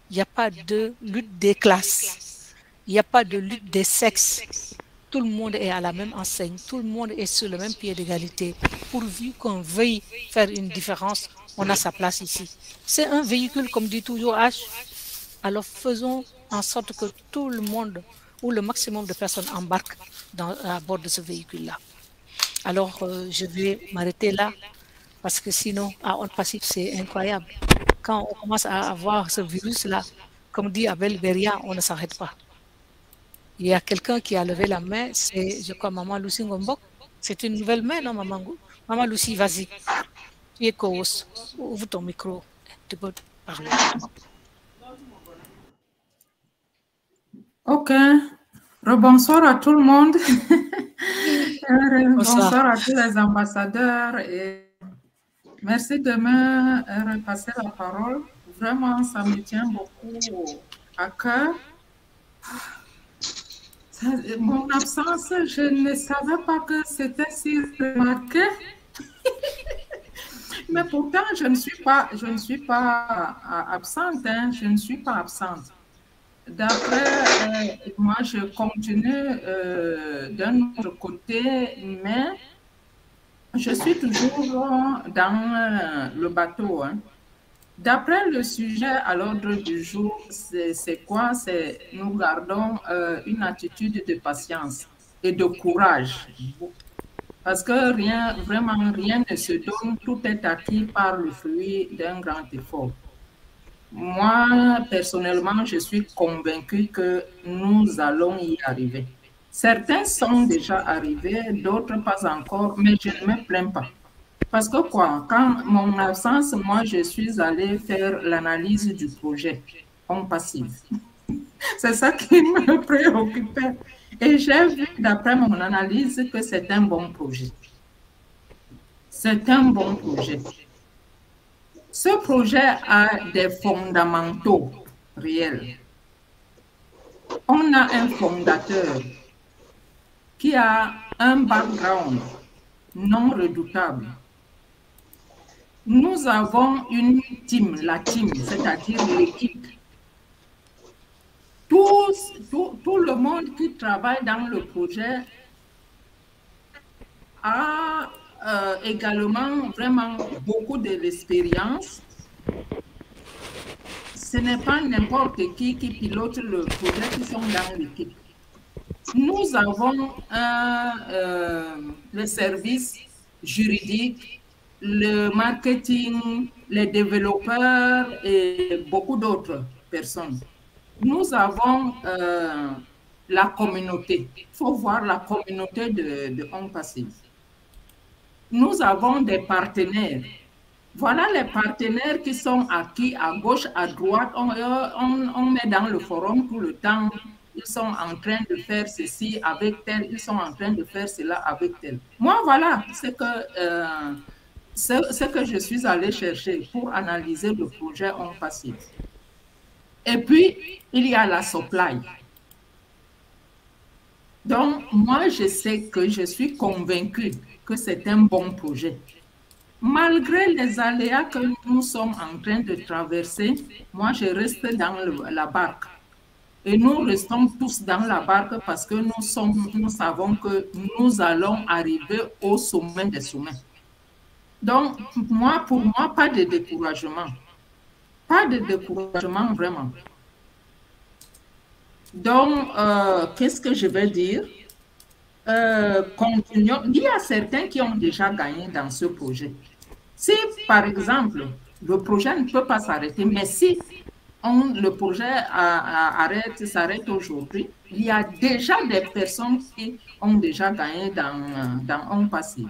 Il n'y a pas de lutte des classes. Il n'y a pas de lutte des sexes. Tout le monde est à la même enseigne. Tout le monde est sur le même pied d'égalité. Pourvu qu'on veuille faire une différence, on a sa place ici. C'est un véhicule, comme dit toujours H. Alors faisons en sorte que tout le monde ou le maximum de personnes embarquent à bord de ce véhicule-là. Alors, je vais m'arrêter là parce que sinon, à On Passif, c'est incroyable. Quand on commence à avoir ce virus-là, comme dit Abel Beria, on ne s'arrête pas. Il y a quelqu'un qui a levé la main, c'est, je crois, Maman Lucie Ngombok. C'est une nouvelle main, non, Maman Ngou? Maman Lucie, vas-y. Tu es co-host. Ouvre ton micro. Tu peux parler. Ok. Rebonsoir à tout le monde. Bonsoir à tous les ambassadeurs. Et merci de me repasser la parole. Vraiment, ça me tient beaucoup à cœur. Mon absence, je ne savais pas que c'était si remarqué. Mais pourtant, je ne suis pas absente. Hein, je ne suis pas absente. D'après, moi, je continue d'un autre côté, mais je suis toujours dans le bateau. Hein. D'après le sujet à l'ordre du jour, c'est quoi? Nous gardons une attitude de patience et de courage. Parce que vraiment rien ne se donne, tout est acquis par le fruit d'un grand effort. Moi, personnellement, je suis convaincue que nous allons y arriver. Certains sont déjà arrivés, d'autres pas encore, mais je ne me plains pas. Parce que quoi, quand mon absence, moi, je suis allée faire l'analyse du projet On Passif. C'est ça qui me préoccupait. Et j'ai vu, d'après mon analyse, que c'est un bon projet. C'est un bon projet. Ce projet a des fondamentaux réels. On a un fondateur qui a un background non redoutable. Nous avons une team, la team, c'est-à-dire l'équipe. Tout le monde qui travaille dans le projet a également vraiment beaucoup de l'expérience. ce n'est pas n'importe qui pilote le projet qui sont dans l'équipe. Nous avons le service juridique, le marketing, les développeurs et beaucoup d'autres personnes. Nous avons la communauté. Il faut voir la communauté de On Passive. Nous avons des partenaires. Voilà les partenaires qui sont acquis à gauche, à droite. On met dans le forum tout le temps. Ils sont en train de faire ceci avec tel. Ils sont en train de faire cela avec tel. Moi, voilà ce que je suis allée chercher pour analyser le projet On Passive. Et puis, il y a la supply. Donc, moi, je sais que je suis convaincue que c'est un bon projet. Malgré les aléas que nous sommes en train de traverser, moi, je reste dans la barque. Et nous restons tous dans la barque parce que nous savons que nous allons arriver au sommet des sommets. Donc, pour moi, pas de découragement. Pas de découragement, vraiment. Donc, qu'est-ce que je vais dire? Continuons. Il y a certains qui ont déjà gagné dans ce projet. Si, par exemple, le projet ne peut pas s'arrêter, mais si le projet s'arrête aujourd'hui, il y a déjà des personnes qui ont déjà gagné dans On Passive.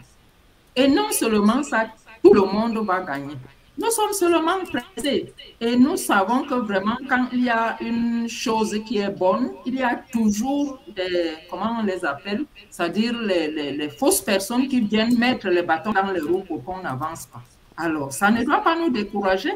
Et non seulement ça, tout le monde va gagner. Nous sommes seulement pressés et nous savons que vraiment quand il y a une chose qui est bonne, il y a toujours des, comment on les appelle, c'est-à-dire les fausses personnes qui viennent mettre les bâtons dans les roues pour qu'on n'avance pas. Alors, ça ne doit pas nous décourager.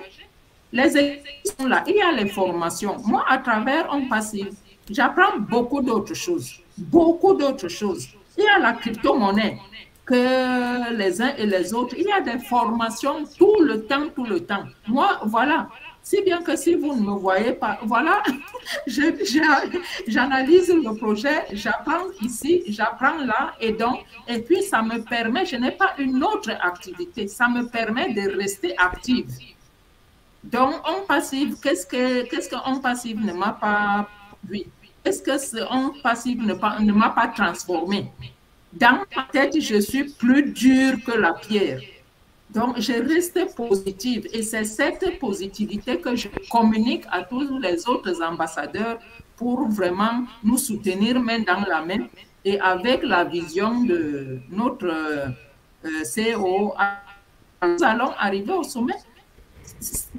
Les équipes sont là, il y a les formations. Moi, à travers On Passive, j'apprends beaucoup d'autres choses. Beaucoup d'autres choses. Il y a la crypto-monnaie. Que les uns et les autres, il y a des formations tout le temps. Moi, voilà, si bien que si vous ne me voyez pas, voilà, j'analyse le projet, j'apprends ici, j'apprends là, et puis ça me permet, je n'ai pas une autre activité, ça me permet de rester active. Donc, On Passive, qu'est-ce que On Passive ne m'a pas, oui, qu'est-ce que On Passive ne m'a pas transformé? Dans ma tête, je suis plus dure que la pierre. Donc, je reste positive. Et c'est cette positivité que je communique à tous les autres ambassadeurs pour vraiment nous soutenir main dans la main. Et avec la vision de notre CEO, nous allons arriver au sommet.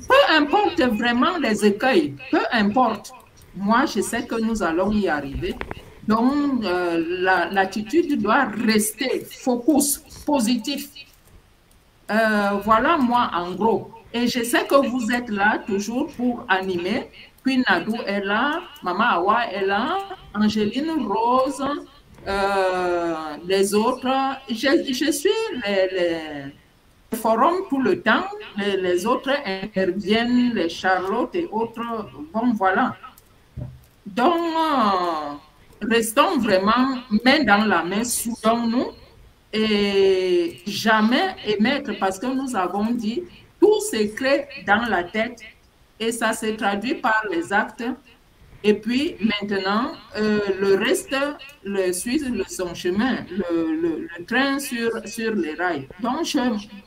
Peu importe vraiment les écueils, peu importe. Moi, je sais que nous allons y arriver. Donc, l'attitude doit rester focus, positif. Voilà moi en gros. Et je sais que vous êtes là toujours pour animer. Puis Nadou est là, Maman Awa est là, Angéline Rose, les autres. Je suis les forums tout le temps. Les autres interviennent, les Charlotte et autres. Bon, voilà. Donc, restons vraiment main dans la main, soudons-nous et jamais émettre, parce que nous avons dit, tout se crée dans la tête et ça se traduit par les actes. Et puis maintenant, le reste suit son chemin, le train sur les rails. Donc,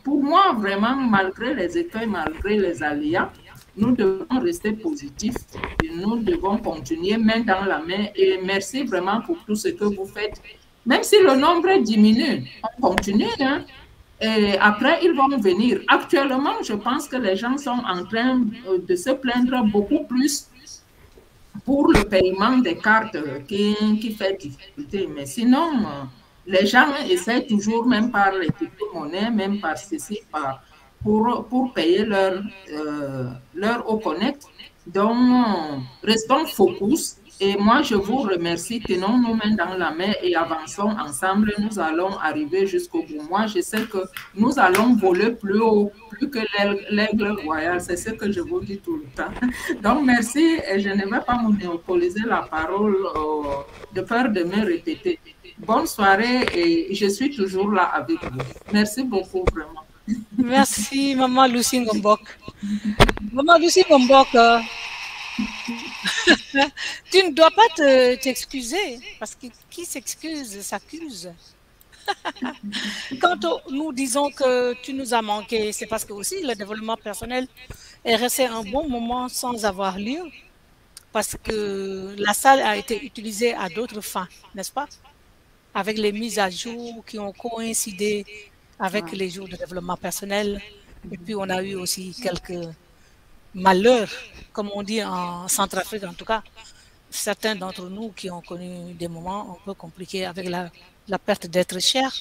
pour moi, vraiment, malgré les écueils, malgré les aléas, nous devons rester positifs et nous devons continuer main dans la main. Et merci vraiment pour tout ce que vous faites. Même si le nombre diminue, on continue. Hein? Et après, ils vont venir. Actuellement, je pense que les gens sont en train de se plaindre beaucoup plus pour le paiement des cartes qui fait difficulté. Mais sinon, les gens essaient toujours, même par les crypto-monnaies, même par ceci, pour payer leur Oconnect. Donc, restons focus. Et moi, je vous remercie. Tenons nos mains dans la main et avançons ensemble. Nous allons arriver jusqu'au bout. Moi, je sais que nous allons voler plus haut, plus que l'aigle royal. C'est ce que je vous dis tout le temps. Donc, merci. Et je ne vais pas monopoliser la parole de peur de me répéter. Bonne soirée et je suis toujours là avec vous. Merci beaucoup, vraiment. Merci, Maman Lucy Ngombok. Maman Lucy Ngombok, Tu ne dois pas t'excuser, parce que qui s'excuse s'accuse. Quand nous disons que tu nous as manqué, c'est parce que aussi le développement personnel est resté un bon moment sans avoir lieu, parce que la salle a été utilisée à d'autres fins, n'est-ce pas? Avec les mises à jour qui ont coïncidé avec les jours de développement personnel. Et puis on a eu aussi quelques malheurs, comme on dit en Centrafrique en tout cas, certains d'entre nous qui ont connu des moments un peu compliqués avec la perte d'être cher.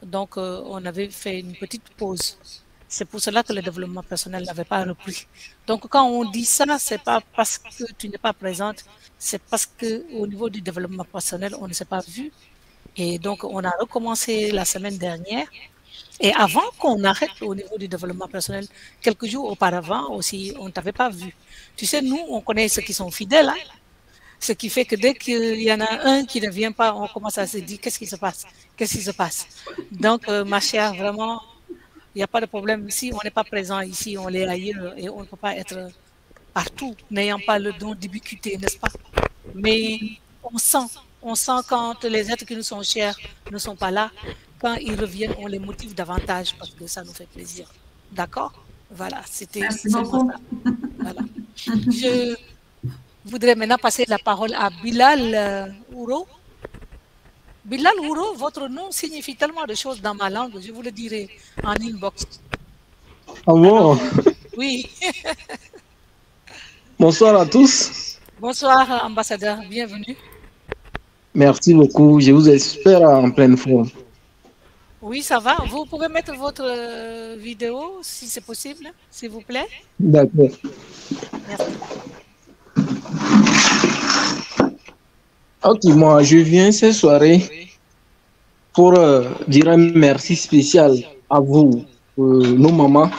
Donc, on avait fait une petite pause. C'est pour cela que le développement personnel n'avait pas repris. Donc, quand on dit ça, c'est pas parce que tu n'es pas présente, c'est parce que au niveau du développement personnel, on ne s'est pas vu. Et donc, on a recommencé la semaine dernière. Et avant qu'on arrête au niveau du développement personnel, quelques jours auparavant aussi, on ne t'avait pas vu. Tu sais, nous, on connaît ceux qui sont fidèles, hein? Ce qui fait que dès qu'il y en a un qui ne vient pas, on commence à se dire qu'est-ce qui se passe? Qu'est-ce qui se passe? Donc, ma chère, vraiment, il n'y a pas de problème. Si on n'est pas présent ici, on est ailleurs et on ne peut pas être partout, n'ayant pas le don d'ubiquité, n'est-ce pas? Mais on sent quand les êtres qui nous sont chers ne sont pas là, quand ils reviennent, on les motive davantage parce que ça nous fait plaisir. D'accord? Voilà, c'était Merci seulement beaucoup. ça. Voilà. Je voudrais maintenant passer la parole à Bilal Ouro. Bilal Ouro, votre nom signifie tellement de choses dans ma langue, je vous le dirai en inbox. Ah bon? Oui. Bonsoir à tous. Bonsoir, ambassadeur, bienvenue. Merci beaucoup. Je vous espère en pleine forme. Oui, ça va. Vous pouvez mettre votre vidéo, si c'est possible, s'il vous plaît. D'accord. Merci. Ok, moi, je viens cette soirée pour dire un merci spécial à vous, nos mamans,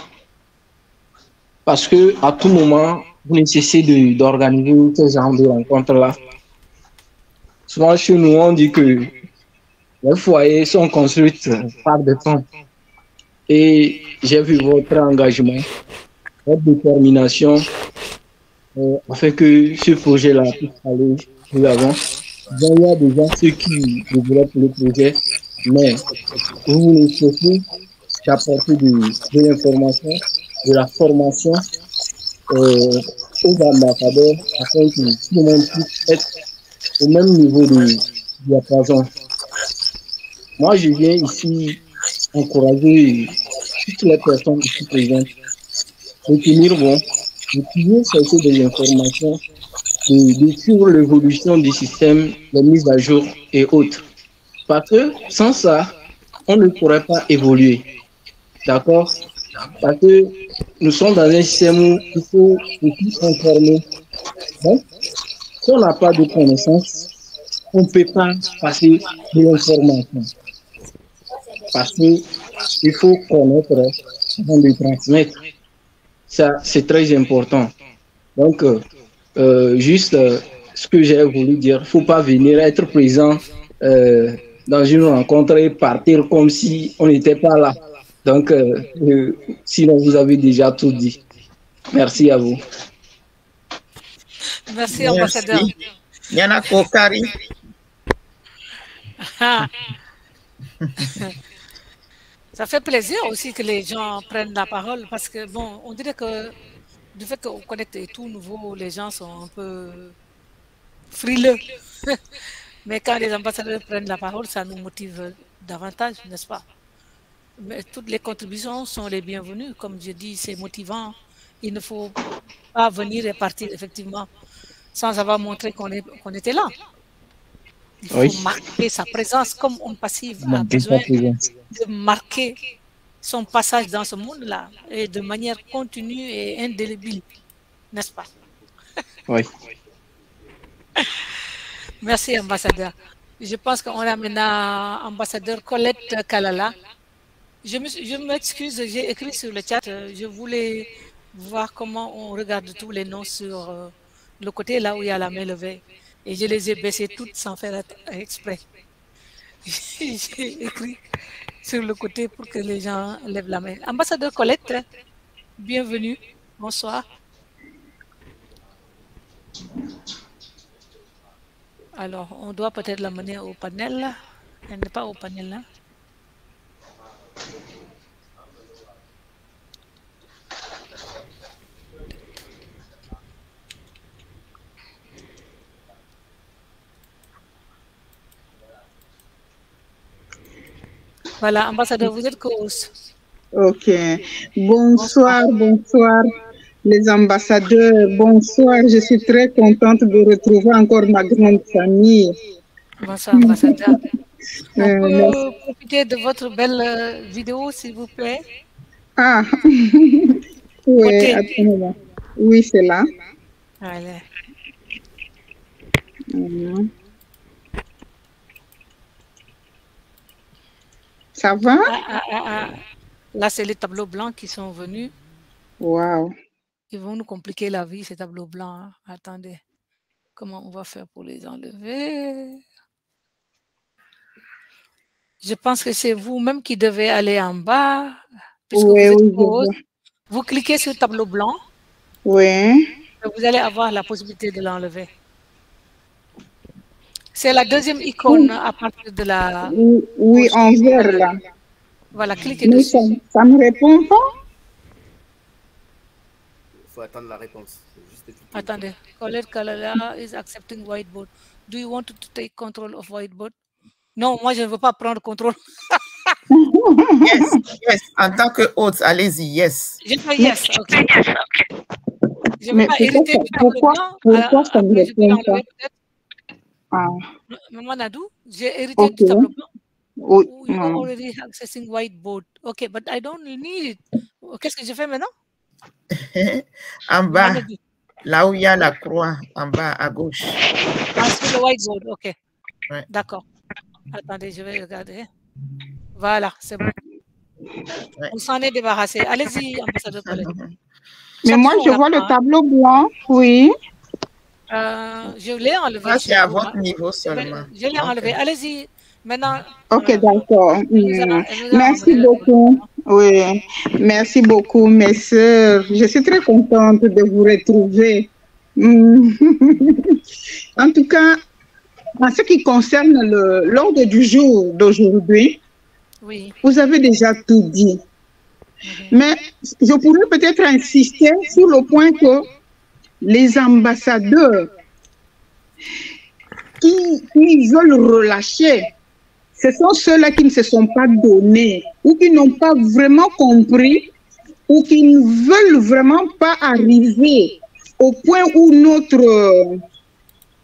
parce que à tout moment, vous ne cessez d'organiser ces genre de rencontres-là. Souvent, chez nous, on dit que les foyers sont construits par des femmes. Et j'ai vu votre engagement, votre détermination, afin que ce projet-là puisse aller plus avant. Il y a déjà ceux qui développent le projet, mais vous ne cessez d'apporter de l'information, de la formation aux ambassadeurs afin que tout le monde puisse être au même niveau de diapason. Moi, je viens ici encourager toutes les personnes ici présentes de tenir bon, de toujours chercher des informations, de suivre l'évolution du système, les mises à jour et autres. Parce que sans ça, on ne pourrait pas évoluer. D'accord? Parce que nous sommes dans un système où il faut aussi s'informer. Donc, si on n'a pas de connaissances, on ne peut pas passer de l'information. Parce qu'il faut connaître avant de transmettre. Ça, c'est très important. Donc, juste ce que j'ai voulu dire, il ne faut pas venir être présent dans une rencontre et partir comme si on n'était pas là. Donc, sinon, vous avez déjà tout dit. Merci à vous. Merci, ambassadeur. Yana Kokari. Ça fait plaisir aussi que les gens prennent la parole parce que, bon, on dirait que du fait qu'on connecte est tout nouveau, les gens sont un peu frileux. Mais quand les ambassadeurs prennent la parole, ça nous motive davantage, n'est-ce pas? Mais toutes les contributions sont les bienvenues. Comme je dis, c'est motivant. Il ne faut pas venir et partir, effectivement, sans avoir montré qu'on était là. Il faut marquer sa présence comme un passif a besoin de marquer son passage dans ce monde-là et de manière continue et indélébile, n'est-ce pas? Oui. Merci, ambassadeur. Je pense qu'on a maintenant ambassadeur Colette Kalala. Je m'excuse, j'ai écrit sur le chat, je voulais voir comment on regarde tous les noms sur le côté là où il y a la main levée. Et je les ai baissées toutes sans faire exprès. J'ai écrit sur le côté pour que les gens lèvent la main. Ambassadeur Colette, bienvenue. Bonsoir. Alors, on doit peut-être l'amener au panel. Elle n'est pas au panel là. Voilà, ambassadeur, vous êtes co-host. Ok. Bonsoir, bonsoir, les ambassadeurs. Bonsoir, je suis très contente de retrouver encore ma grande famille. Bonsoir, ambassadeur. On peut profiter de votre belle vidéo, s'il vous plaît? Ah, oui, attends. Oui, c'est là. Allez. Ça va? Là, c'est les tableaux blancs qui sont venus. Wow. Ils vont nous compliquer la vie, ces tableaux blancs. Hein. Attendez. Comment on va faire pour les enlever? Je pense que c'est vous-même qui devez aller en bas. Puisque Oui, vous cliquez sur le tableau blanc. Oui. Et vous allez avoir la possibilité de l'enlever. C'est la deuxième icône à partir de la... Oui, en vert là. Voilà, cliquez dessus. Ça ne me répond pas? Il faut attendre la réponse. Attendez. Colette Kalala is accepting whiteboard. Do you want to take control of whiteboard? Non, moi je ne veux pas prendre contrôle. Yes. En tant que hôte, allez-y, yes. Je fais yes, ok. Je ne vais pas hériter du tableau blanc. Pourquoi ça ne me répond pas? Maman Nadou, j'ai hérité du tableau blanc. Oui. You're already accessing whiteboard. Ok, but I don't need it. Qu'est-ce que je fais maintenant? En bas, là où il y a la croix, en bas à gauche. Ah, sur le whiteboard, ok. Ouais. D'accord. Attendez, je vais regarder. Voilà, c'est bon. Ouais. On s'en est débarrassé. Allez-y, ambassadeur Colette. Mais moi, je vois le tableau blanc, oui. Je l'ai enlevé. C'est à votre niveau seulement. Je l'ai enlevé. Allez-y. Maintenant. Ok, d'accord. Merci beaucoup. Oui, merci beaucoup, mes sœurs. Je suis très contente de vous retrouver. En tout cas, en ce qui concerne l'ordre du jour d'aujourd'hui, oui. Vous avez déjà tout dit. Mais je pourrais peut-être insister sur le point que les ambassadeurs qui veulent relâcher, ce sont ceux-là qui ne se sont pas donnés ou qui n'ont pas vraiment compris ou qui ne veulent vraiment pas arriver au point où notre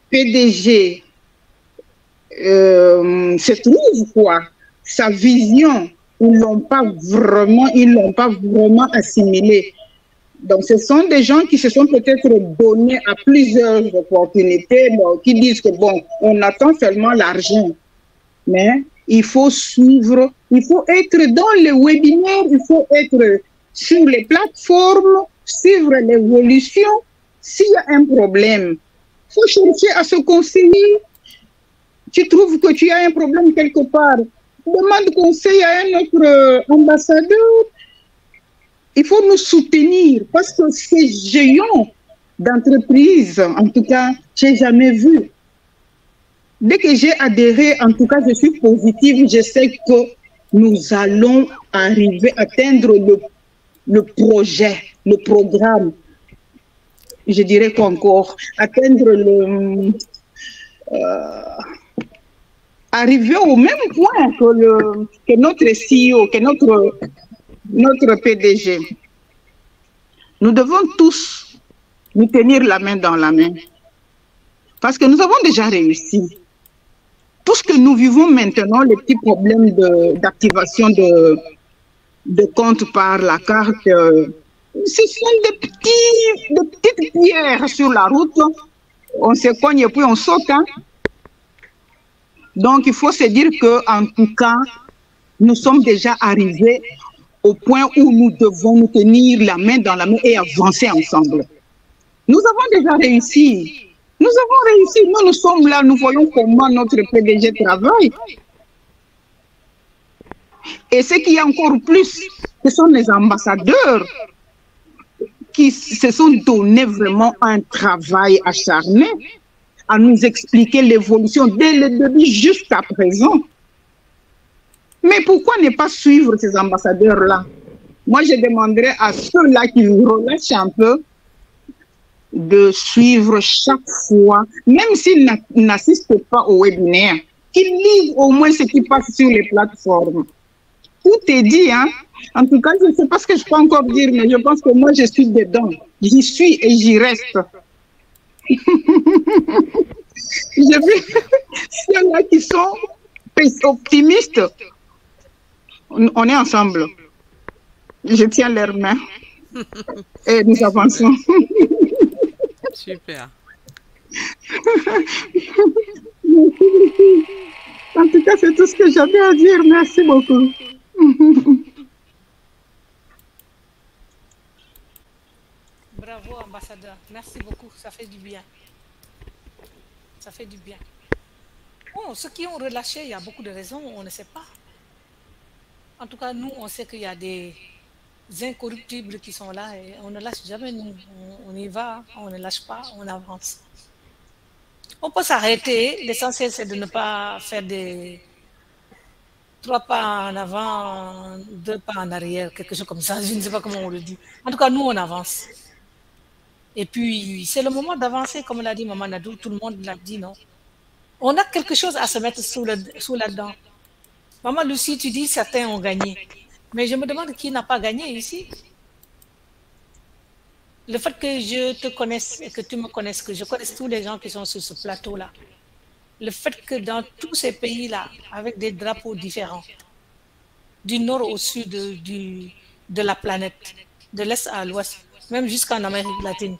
PDG se trouve, quoi. Sa vision, ils l'ont pas vraiment assimilé. Donc, ce sont des gens qui se sont peut-être donnés à plusieurs opportunités, qui disent que bon, on attend seulement l'argent. Mais il faut suivre, il faut être dans les webinaires, il faut être sur les plateformes, suivre l'évolution. S'il y a un problème, il faut chercher à se conseiller. Tu trouves que tu as un problème quelque part, demande conseil à un autre ambassadeur. Il faut nous soutenir parce que ces géants d'entreprise, en tout cas, je n'ai jamais vu. Dès que j'ai adhéré, en tout cas, je suis positive. Je sais que nous allons arriver à atteindre le projet, le programme. Je dirais qu'encore, atteindre arriver au même point que notre CEO, que notre PDG. Nous devons tous nous tenir la main dans la main. Parce que nous avons déjà réussi. Tout ce que nous vivons maintenant, les petits problèmes d'activation de compte par la carte, ce sont des petites pierres sur la route. On se cogne et puis on saute. Hein? Donc, il faut se dire qu'en tout cas, nous sommes déjà arrivés au point où nous devons nous tenir la main dans la main et avancer ensemble. Nous avons déjà réussi. Nous avons réussi. Nous sommes là, nous voyons comment notre PDG travaille. Et ce qui est encore plus, ce sont les ambassadeurs qui se sont donnés vraiment un travail acharné à nous expliquer l'évolution dès le début jusqu'à présent. Mais pourquoi ne pas suivre ces ambassadeurs-là? Moi, je demanderais à ceux-là qui relâchent un peu de suivre chaque fois, même s'ils n'assistent pas au webinaire, qu'ils lisent au moins ce qui passe sur les plateformes. Tout est dit, hein. En tout cas, je ne sais pas ce que je peux encore dire, mais je pense que moi, je suis dedans. J'y suis et j'y reste. J'ai vu ceux-là qui sont optimistes. On est ensemble. Je tiens leurs mains et nous avançons. Super. En tout cas, c'est tout ce que j'avais à dire. Merci beaucoup. Bravo, ambassadeur. Merci beaucoup. Ça fait du bien. Ça fait du bien. Bon, ceux qui ont relâché, il y a beaucoup de raisons, on ne sait pas. En tout cas, nous, on sait qu'il y a des incorruptibles qui sont là et on ne lâche jamais. Nous, on y va, on ne lâche pas, on avance. On peut s'arrêter. L'essentiel, c'est de ne pas faire des 3 pas en avant, 2 pas en arrière, quelque chose comme ça. Je ne sais pas comment on le dit. En tout cas, nous, on avance. Et puis, c'est le moment d'avancer, comme l'a dit Maman Nadou, tout le monde l'a dit, non? On a quelque chose à se mettre sous la dent. Maman Lucie, tu dis certains ont gagné. Mais je me demande qui n'a pas gagné ici. Le fait que je te connaisse et que tu me connaisses, que je connaisse tous les gens qui sont sur ce plateau-là. Le fait que dans tous ces pays-là, avec des drapeaux différents, du nord au sud de la planète, de l'est à l'ouest, même jusqu'en Amérique latine,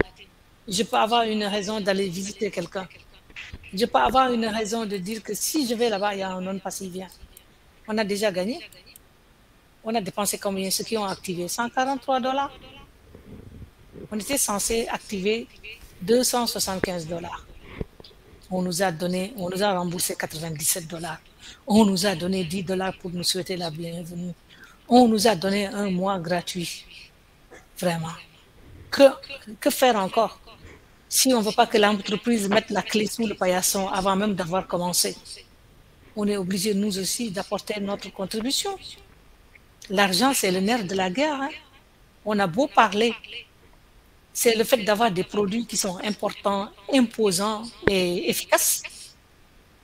je peux avoir une raison d'aller visiter quelqu'un. Je peux avoir une raison de dire que si je vais là-bas, il y a un non-passivien. On a déjà gagné. On a dépensé combien? Ceux qui ont activé 143 $. On était censé activer 275 $. On nous a remboursé 97 $. On nous a donné 10 $ pour nous souhaiter la bienvenue. On nous a donné un mois gratuit. Vraiment. Que faire encore? Si on ne veut pas que l'entreprise mette la clé sous le paillasson avant même d'avoir commencé, on est obligé, nous aussi, d'apporter notre contribution. L'argent, c'est le nerf de la guerre. Hein? On a beau parler. C'est le fait d'avoir des produits qui sont importants, imposants et efficaces.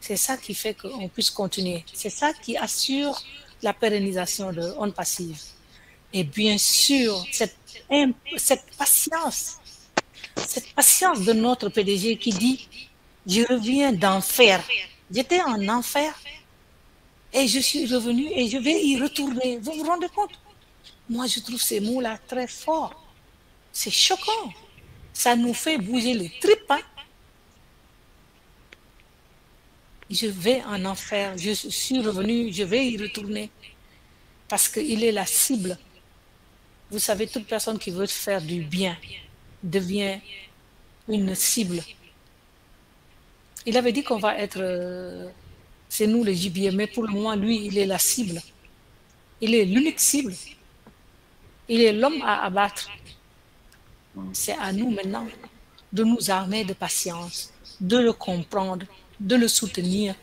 C'est ça qui fait qu'on puisse continuer. C'est ça qui assure la pérennisation de On Passive. Et bien sûr, cette patience de notre PDG qui dit « Je reviens d'enfer ». J'étais en enfer et je suis revenu et je vais y retourner. Vous vous rendez compte? Moi, je trouve ces mots-là très forts. C'est choquant. Ça nous fait bouger les tripes. Hein? Je vais en enfer. Je suis revenu, je vais y retourner. Parce qu'il est la cible. Vous savez, toute personne qui veut faire du bien devient une cible. Il avait dit qu'on va être, c'est nous les gibiers, mais pour le moment, lui, il est la cible. Il est l'unique cible. Il est l'homme à abattre. C'est à nous maintenant de nous armer de patience, de le comprendre, de le soutenir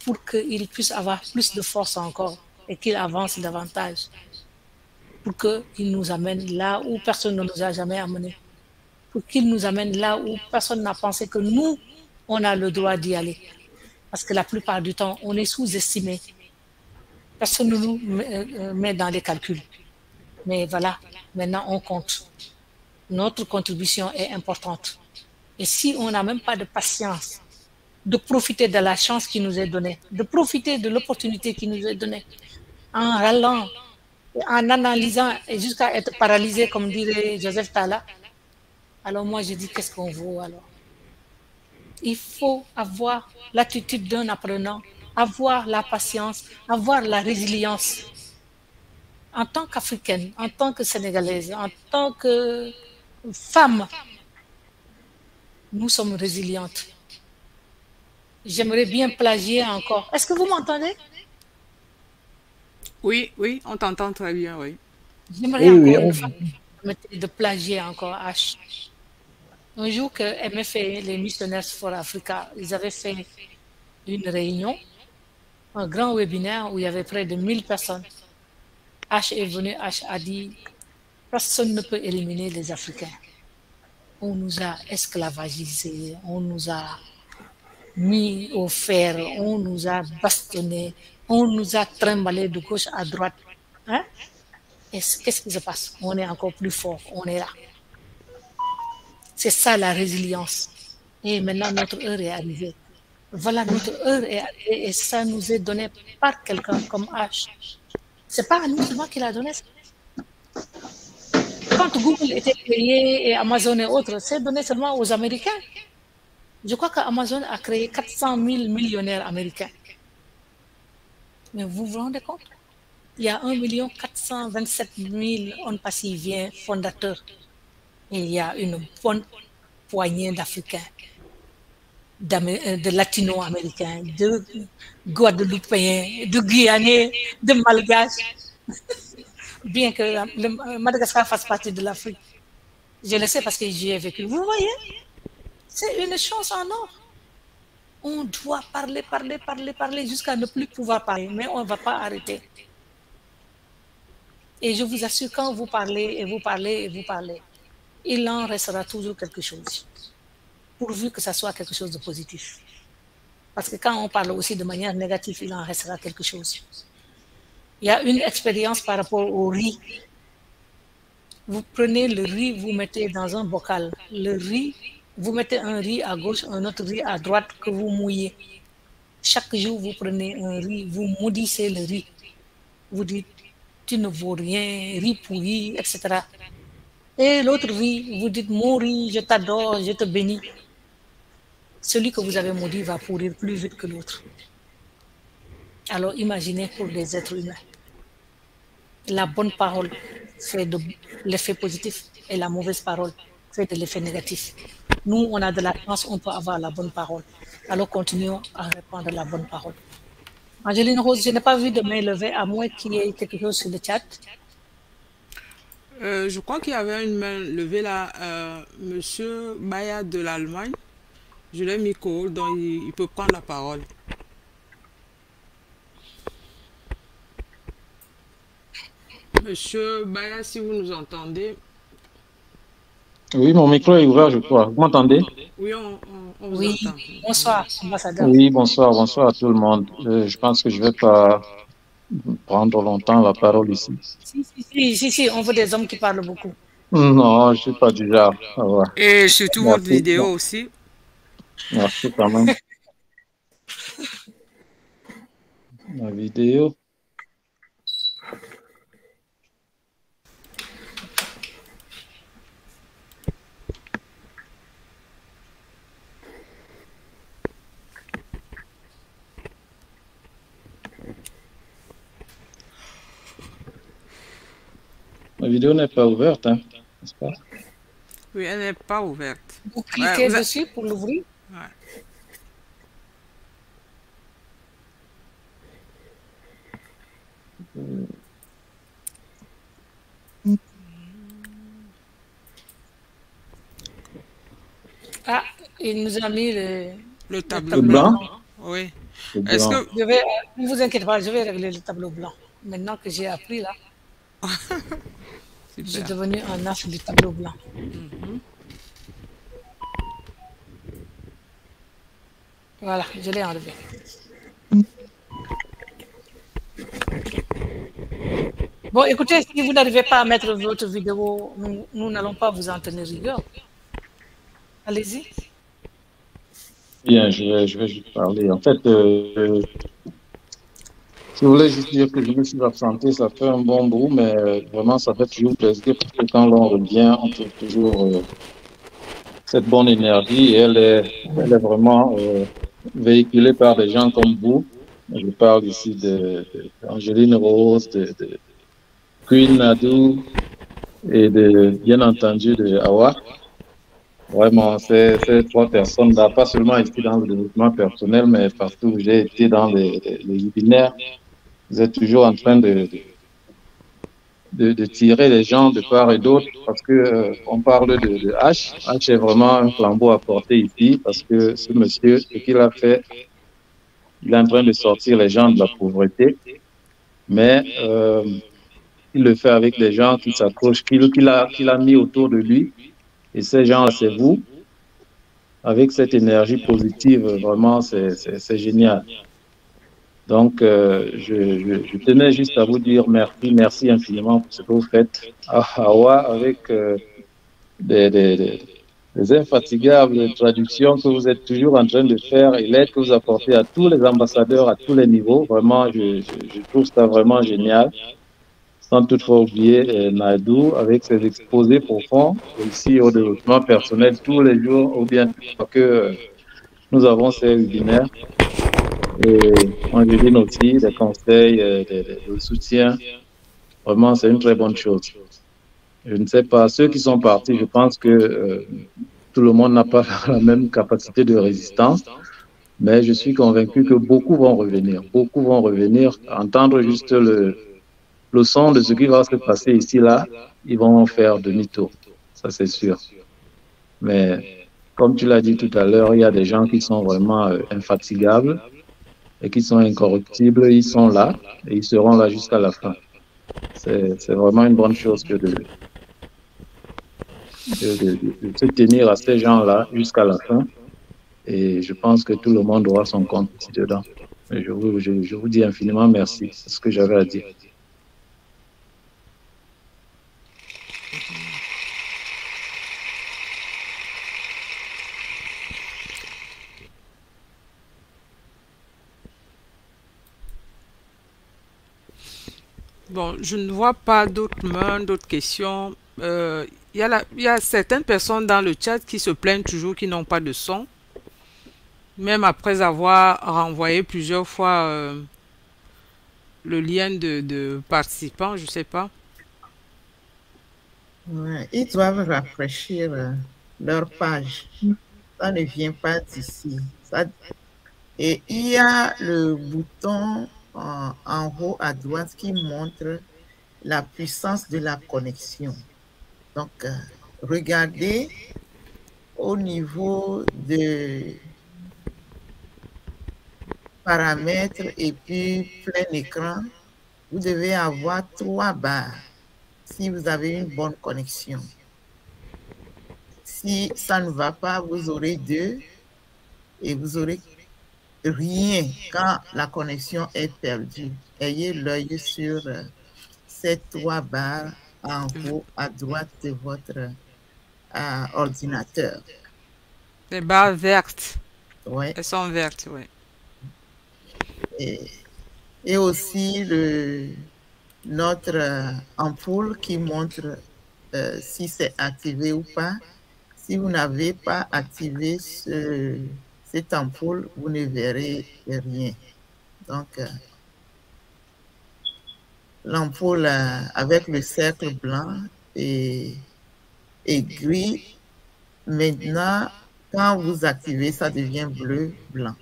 pour qu'il puisse avoir plus de force encore et qu'il avance davantage. Pour qu'il nous amène là où personne ne nous a jamais amenés. Pour qu'il nous amène là où personne n'a pensé que nous, on a le droit d'y aller. Parce que la plupart du temps, on est sous-estimé. Personne ne nous met dans les calculs. Mais voilà, maintenant on compte. Notre contribution est importante. Et si on n'a même pas de patience, de profiter de la chance qui nous est donnée, de profiter de l'opportunité qui nous est donnée, en râlant, en analysant et jusqu'à être paralysé, comme dirait Joseph Tala, alors moi je dis qu'est-ce qu'on vaut alors? Il faut avoir l'attitude d'un apprenant, avoir la patience, avoir la résilience. En tant qu'Africaine, en tant que Sénégalaise, en tant que femme, nous sommes résilientes. J'aimerais bien plagier encore. Est-ce que vous m'entendez? Oui, oui, on t'entend très bien, oui. J'aimerais encore une femme de plagier encore H. Un jour que MF et les missionnaires for Africa, ils avaient fait une réunion, un grand webinaire où il y avait près de 1000 personnes. H est venu, H a dit, personne ne peut éliminer les Africains. On nous a esclavagisés, on nous a mis au fer, on nous a bastonnés, on nous a trimballés de gauche à droite. Hein? Qu'est-ce qui se passe? On est encore plus fort, on est là. C'est ça la résilience. Et maintenant, notre heure est arrivée. Voilà, notre heure est arrivée et ça nous est donné par quelqu'un comme H. C'est pas à nous seulement qu'il a donné ça. Quand Google était créé et Amazon et autres, c'est donné seulement aux Américains. Je crois qu'Amazon a créé 400 000 millionnaires américains. Mais vous vous rendez compte? Il y a 1 427 000 on-passiviens fondateurs. Et il y a une bonne poignée d'Africains, de Latino-Américains, de Guadeloupéens, de Guyanais, de Malgaches. Bien que le Madagascar fasse partie de l'Afrique. Je le sais parce que j'y ai vécu. Vous voyez? C'est une chance en or. On doit parler jusqu'à ne plus pouvoir parler, mais on ne va pas arrêter. Et je vous assure, quand vous parlez et vous parlez et vous parlez, il en restera toujours quelque chose, pourvu que ça soit quelque chose de positif. Parce que quand on parle aussi de manière négative, il en restera quelque chose. Il y a une expérience par rapport au riz. Vous prenez le riz, vous mettez dans un bocal. Le riz, vous mettez un riz à gauche, un autre riz à droite que vous mouillez. Chaque jour, vous prenez un riz, vous maudissez le riz. Vous dites, tu ne vaux rien, riz pourri, etc. Et l'autre riz, vous dites, mon riz, je t'adore, je te bénis. Celui que vous avez maudit va pourrir plus vite que l'autre. Alors imaginez pour les êtres humains. La bonne parole fait de l'effet positif et la mauvaise parole fait de l'effet négatif. Nous, on a de la chance, on peut avoir la bonne parole. Alors continuons à répandre la bonne parole. Angéline Rose, je n'ai pas vu de main levée, à moins qu'il y ait quelque chose sur le chat. Je crois qu'il y avait une main levée là, Monsieur Baya de l'Allemagne. Je l'ai mis call, donc il peut prendre la parole. Monsieur Baya, si vous nous entendez. Oui, mon micro est ouvert, je crois. Vous m'entendez? Oui, on vous entend. Bonsoir, ambassadeur. Oui, bonsoir à tout le monde. Je pense que je ne vais pas prendre longtemps la parole ici. Si, on veut des hommes qui parlent beaucoup. Non, je ne suis pas du genre. Ouais. Et surtout votre vidéo aussi. Merci quand même. La vidéo. La vidéo n'est pas ouverte, hein, n'est-ce pas? Oui, elle n'est pas ouverte. Vous cliquez dessus pour l'ouvrir? Ouais. Ah, il nous a mis le tableau blanc. Oui. Est-ce que... ne vous inquiétez pas, je vais régler le tableau blanc. Maintenant que j'ai appris là, j'ai devenu un as du tableau blanc. Voilà, je l'ai enlevé. Bon, écoutez, si vous n'arrivez pas à mettre votre vidéo, nous n'allons pas vous en tenir rigueur. Allez-y. Bien, je vais juste parler. En fait, je voulais juste dire que je me suis absenté, ça fait un bon bout, mais vraiment, ça fait toujours plaisir parce que quand l'on revient, on trouve toujours cette bonne énergie et elle est vraiment véhiculée par des gens comme vous. Je parle ici d'Angéline Rose, de Queen Nadou et bien entendu de Awa. Vraiment, ces trois personnes-là, pas seulement ici dans le développement personnel, mais partout où j'ai été dans les webinaires, vous êtes toujours en train de de tirer les gens de part et d'autre, parce que on parle de H. H est vraiment un flambeau à porter ici, parce que ce monsieur, ce qu'il a fait, il est en train de sortir les gens de la pauvreté, mais il le fait avec des gens qui s'accrochent, qu'il a mis autour de lui, et ces gens, c'est vous. Avec cette énergie positive, vraiment, c'est génial. Donc, je tenais juste à vous dire merci infiniment pour ce que vous faites à Hawa avec des infatigables traductions que vous êtes toujours en train de faire et l'aide que vous apportez à tous les ambassadeurs à tous les niveaux. Vraiment, je trouve ça vraiment génial. Sans toutefois oublier Naidoo avec ses exposés profonds, aussi au développement personnel tous les jours, ou bien que nous avons ces webinaires. Et Angeline aussi, des conseils, le soutien. Vraiment, c'est une très bonne chose. Je ne sais pas, ceux qui sont partis, je pense que tout le monde n'a pas la même capacité de résistance, mais je suis convaincu que beaucoup vont revenir. Beaucoup vont revenir, entendre juste le son de ce qui va se passer ici, là, ils vont faire demi-tour. Ça, c'est sûr. Mais comme tu l'as dit tout à l'heure, il y a des gens qui sont vraiment infatigables et qui sont incorruptibles. Ils sont là et ils seront là jusqu'à la fin. C'est vraiment une bonne chose que de se tenir à ces gens-là jusqu'à la fin. Et je pense que tout le monde aura son compte ici dedans. Et je vous dis infiniment merci. C'est ce que j'avais à dire. Bon, je ne vois pas d'autres mains, d'autres questions. Il y a certaines personnes dans le chat qui se plaignent toujours qu'ils n'ont pas de son. Même après avoir renvoyé plusieurs fois le lien de participants, je ne sais pas. Ouais, ils doivent rafraîchir leur page. Ça ne vient pas d'ici. Et il y a le bouton en haut à droite qui montre la puissance de la connexion. Donc, regardez au niveau de paramètres et puis plein écran, vous devez avoir 3 barres si vous avez une bonne connexion. Si ça ne va pas, vous aurez 2 et vous aurez rien quand la connexion est perdue. Ayez l'œil sur ces 3 barres en haut à droite de votre ordinateur. Les barres vertes. Ouais. Elles sont vertes, oui. Et aussi notre ampoule qui montre si c'est activé ou pas. Si vous n'avez pas activé cette ampoule, vous ne verrez rien. Donc, l'ampoule avec le cercle blanc et gris, maintenant, quand vous activez, ça devient bleu-blanc.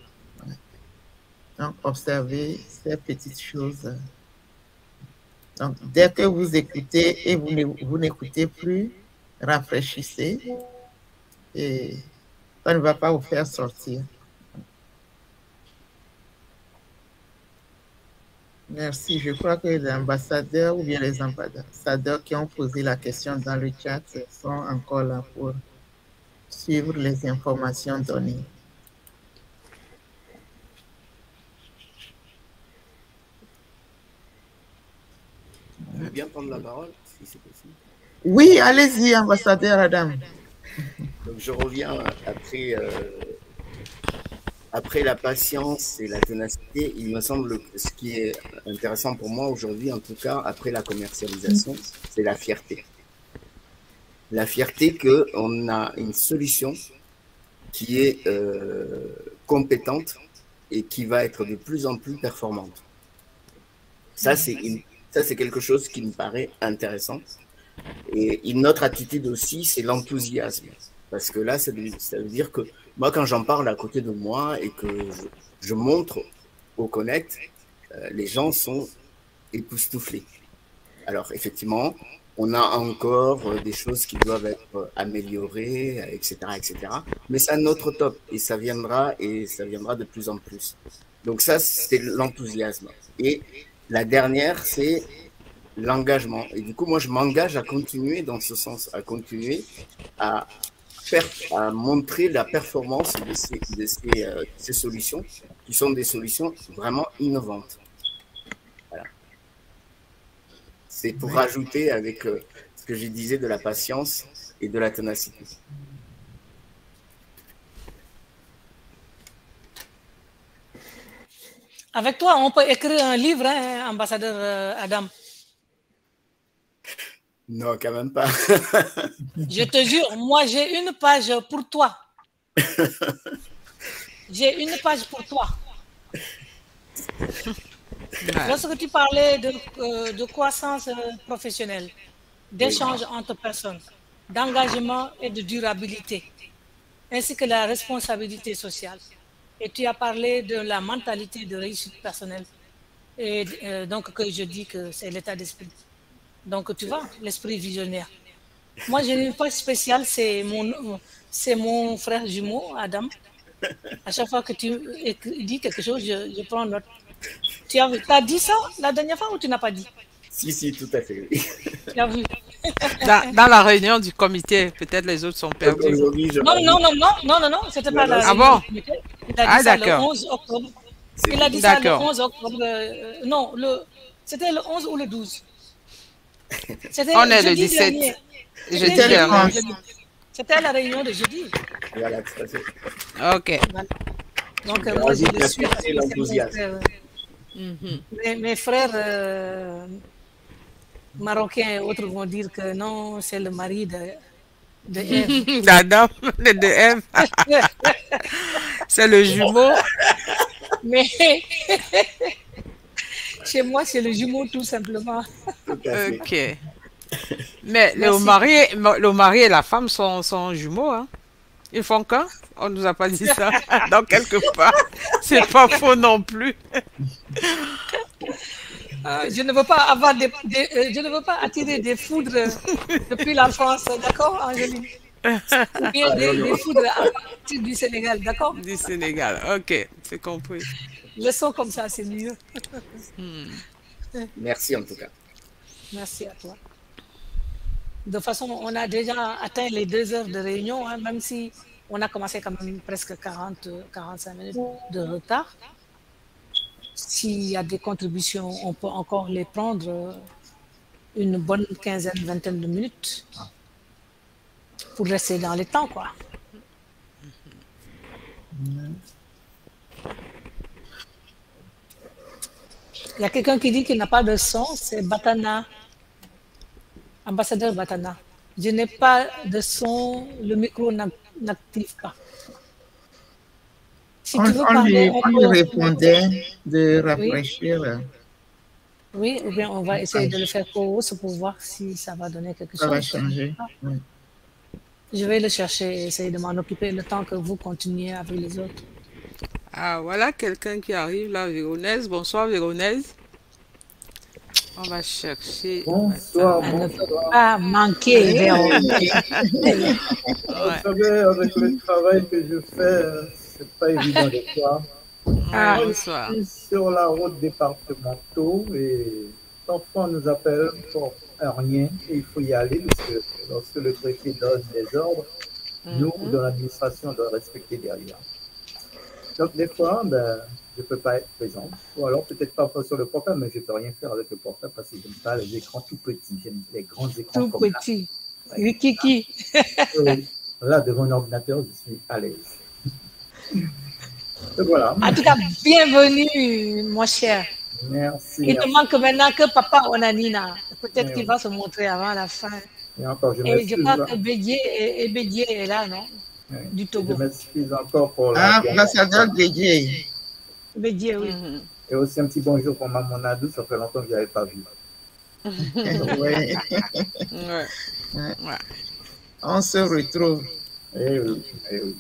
Donc, observez ces petites choses. Donc, dès que vous écoutez et vous n'écoutez plus, rafraîchissez et ça ne va pas vous faire sortir. Merci. Je crois que les ambassadeurs ou bien les ambassadeurs qui ont posé la question dans le chat sont encore là pour suivre les informations données. Je veux bien prendre la parole, si c'est possible. Oui, allez-y, ambassadeur Adam. Donc, je reviens après la patience et la ténacité. Il me semble que ce qui est intéressant pour moi aujourd'hui, en tout cas, après la commercialisation, c'est la fierté. La fierté qu'on a une solution qui est compétente et qui va être de plus en plus performante. Ça, c'est quelque chose qui me paraît intéressant. Et une autre attitude aussi, c'est l'enthousiasme. Parce que là, ça veut dire que moi, quand j'en parle à côté de moi et que je montre au Connect, les gens sont époustouflés. Alors, effectivement, on a encore des choses qui doivent être améliorées, etc., etc. Mais c'est notre top et ça viendra de plus en plus. Donc ça, c'est l'enthousiasme. Et la dernière, c'est l'engagement. Et du coup, moi, je m'engage à continuer dans ce sens, à continuer à montrer la performance de ces solutions, qui sont des solutions vraiment innovantes. Voilà. C'est pour rajouter avec ce que je disais de la patience et de la ténacité. Avec toi, on peut écrire un livre, hein, ambassadeur Adam. Non, quand même pas. Je te jure, moi, j'ai une page pour toi. J'ai une page pour toi. Lorsque tu parlais de croissance professionnelle, d'échange entre personnes, d'engagement et de durabilité, ainsi que la responsabilité sociale. Et tu as parlé de la mentalité de réussite personnelle. Et donc, que je dis que c'est l'état d'esprit. Donc, tu vois, l'esprit visionnaire. Moi, je n'ai une page spéciale, c'est mon frère jumeau, Adam. À chaque fois que tu dis quelque chose, je prends note. Tu as dit ça la dernière fois ou tu n'as pas dit? Si, tout à fait. Oui. Tu as vu? Dans la réunion du comité, peut-être les autres sont perdus. Non, c'était pas la réunion. Ah bon? Il a dit ça le 11 octobre. Il a dit ça le 11 octobre. Non, c'était le 11 ou le 12. On est le 17. C'était la réunion de jeudi. Voilà, tout à fait. Ok. Voilà. Donc, moi, je le suis. Mes frères marocains et autres vont dire que non, c'est le mari de Ève. D'Adam, de Ève. C'est le jumeau. Mais chez moi, c'est le jumeau tout simplement. Ok. Mais le mari et la femme sont jumeaux, hein? Ils font qu'un? On nous a pas dit ça. Donc quelque part, c'est pas faux non plus. Je ne veux pas avoir je ne veux pas attirer des foudres depuis la France, d'accord, Angéline? Ou bien des foudres à partir du Sénégal, d'accord? Du Sénégal, ok, c'est compris. Laissons comme ça, c'est mieux. Merci en tout cas. Merci à toi. De toute façon, on a déjà atteint les 2 heures de réunion, hein, même si on a commencé quand même presque 40-45 minutes de retard. S'il y a des contributions, on peut encore les prendre une bonne quinzaine, vingtaine de minutes pour rester dans les temps, quoi. Il y a quelqu'un qui dit qu'il n'a pas de son, c'est Batana, ambassadeur Batana. Je n'ai pas de son, le micro n'active pas. Si tu veux parler, on lui répondait de rafraîchir. Oui, ou bien on va essayer de le faire pour voir si ça va donner quelque chose. Ça va changer. Oui. Je vais le chercher et essayer de m'en occuper le temps que vous continuez avec les autres. Ah, voilà quelqu'un qui arrive là, Véronèse. Bonsoir, Véronèse. On va chercher. Bonsoir, Elle ne peut pas manquer, Véronèse. Vous savez, avec le travail que je fais, c'est pas évident de voir. Bonsoir. Je suis sur la route départementale et parfois on nous appelle pour rien et il faut y aller parce que lorsque le préfet donne des ordres, nous, dans l'administration, on doit respecter derrière. Donc des fois, je ne peux pas être présent. Ou alors peut-être pas sur le portable, mais je ne peux rien faire avec le portable parce que je n'aime pas les écrans tout petits. J'aime les grands écrans tout comme petit. Ça. Oui, Kiki. Là, devant un ordinateur, je suis à l'aise. Voilà. En tout cas, bienvenue, mon cher. Merci. Il ne manque maintenant que Papa Onanina. Peut-être qu'il va se montrer avant la fin. Et encore, je crois que Bédié est là, non? Oui. Du Togo. Je m'excuse encore pour la... ambassadeur Bédié. Bédié, oui. Et aussi un petit bonjour pour Maman Nadou, ça fait longtemps que je ne l'avais pas vu. Ouais. On se retrouve. Eh oui, eh oui.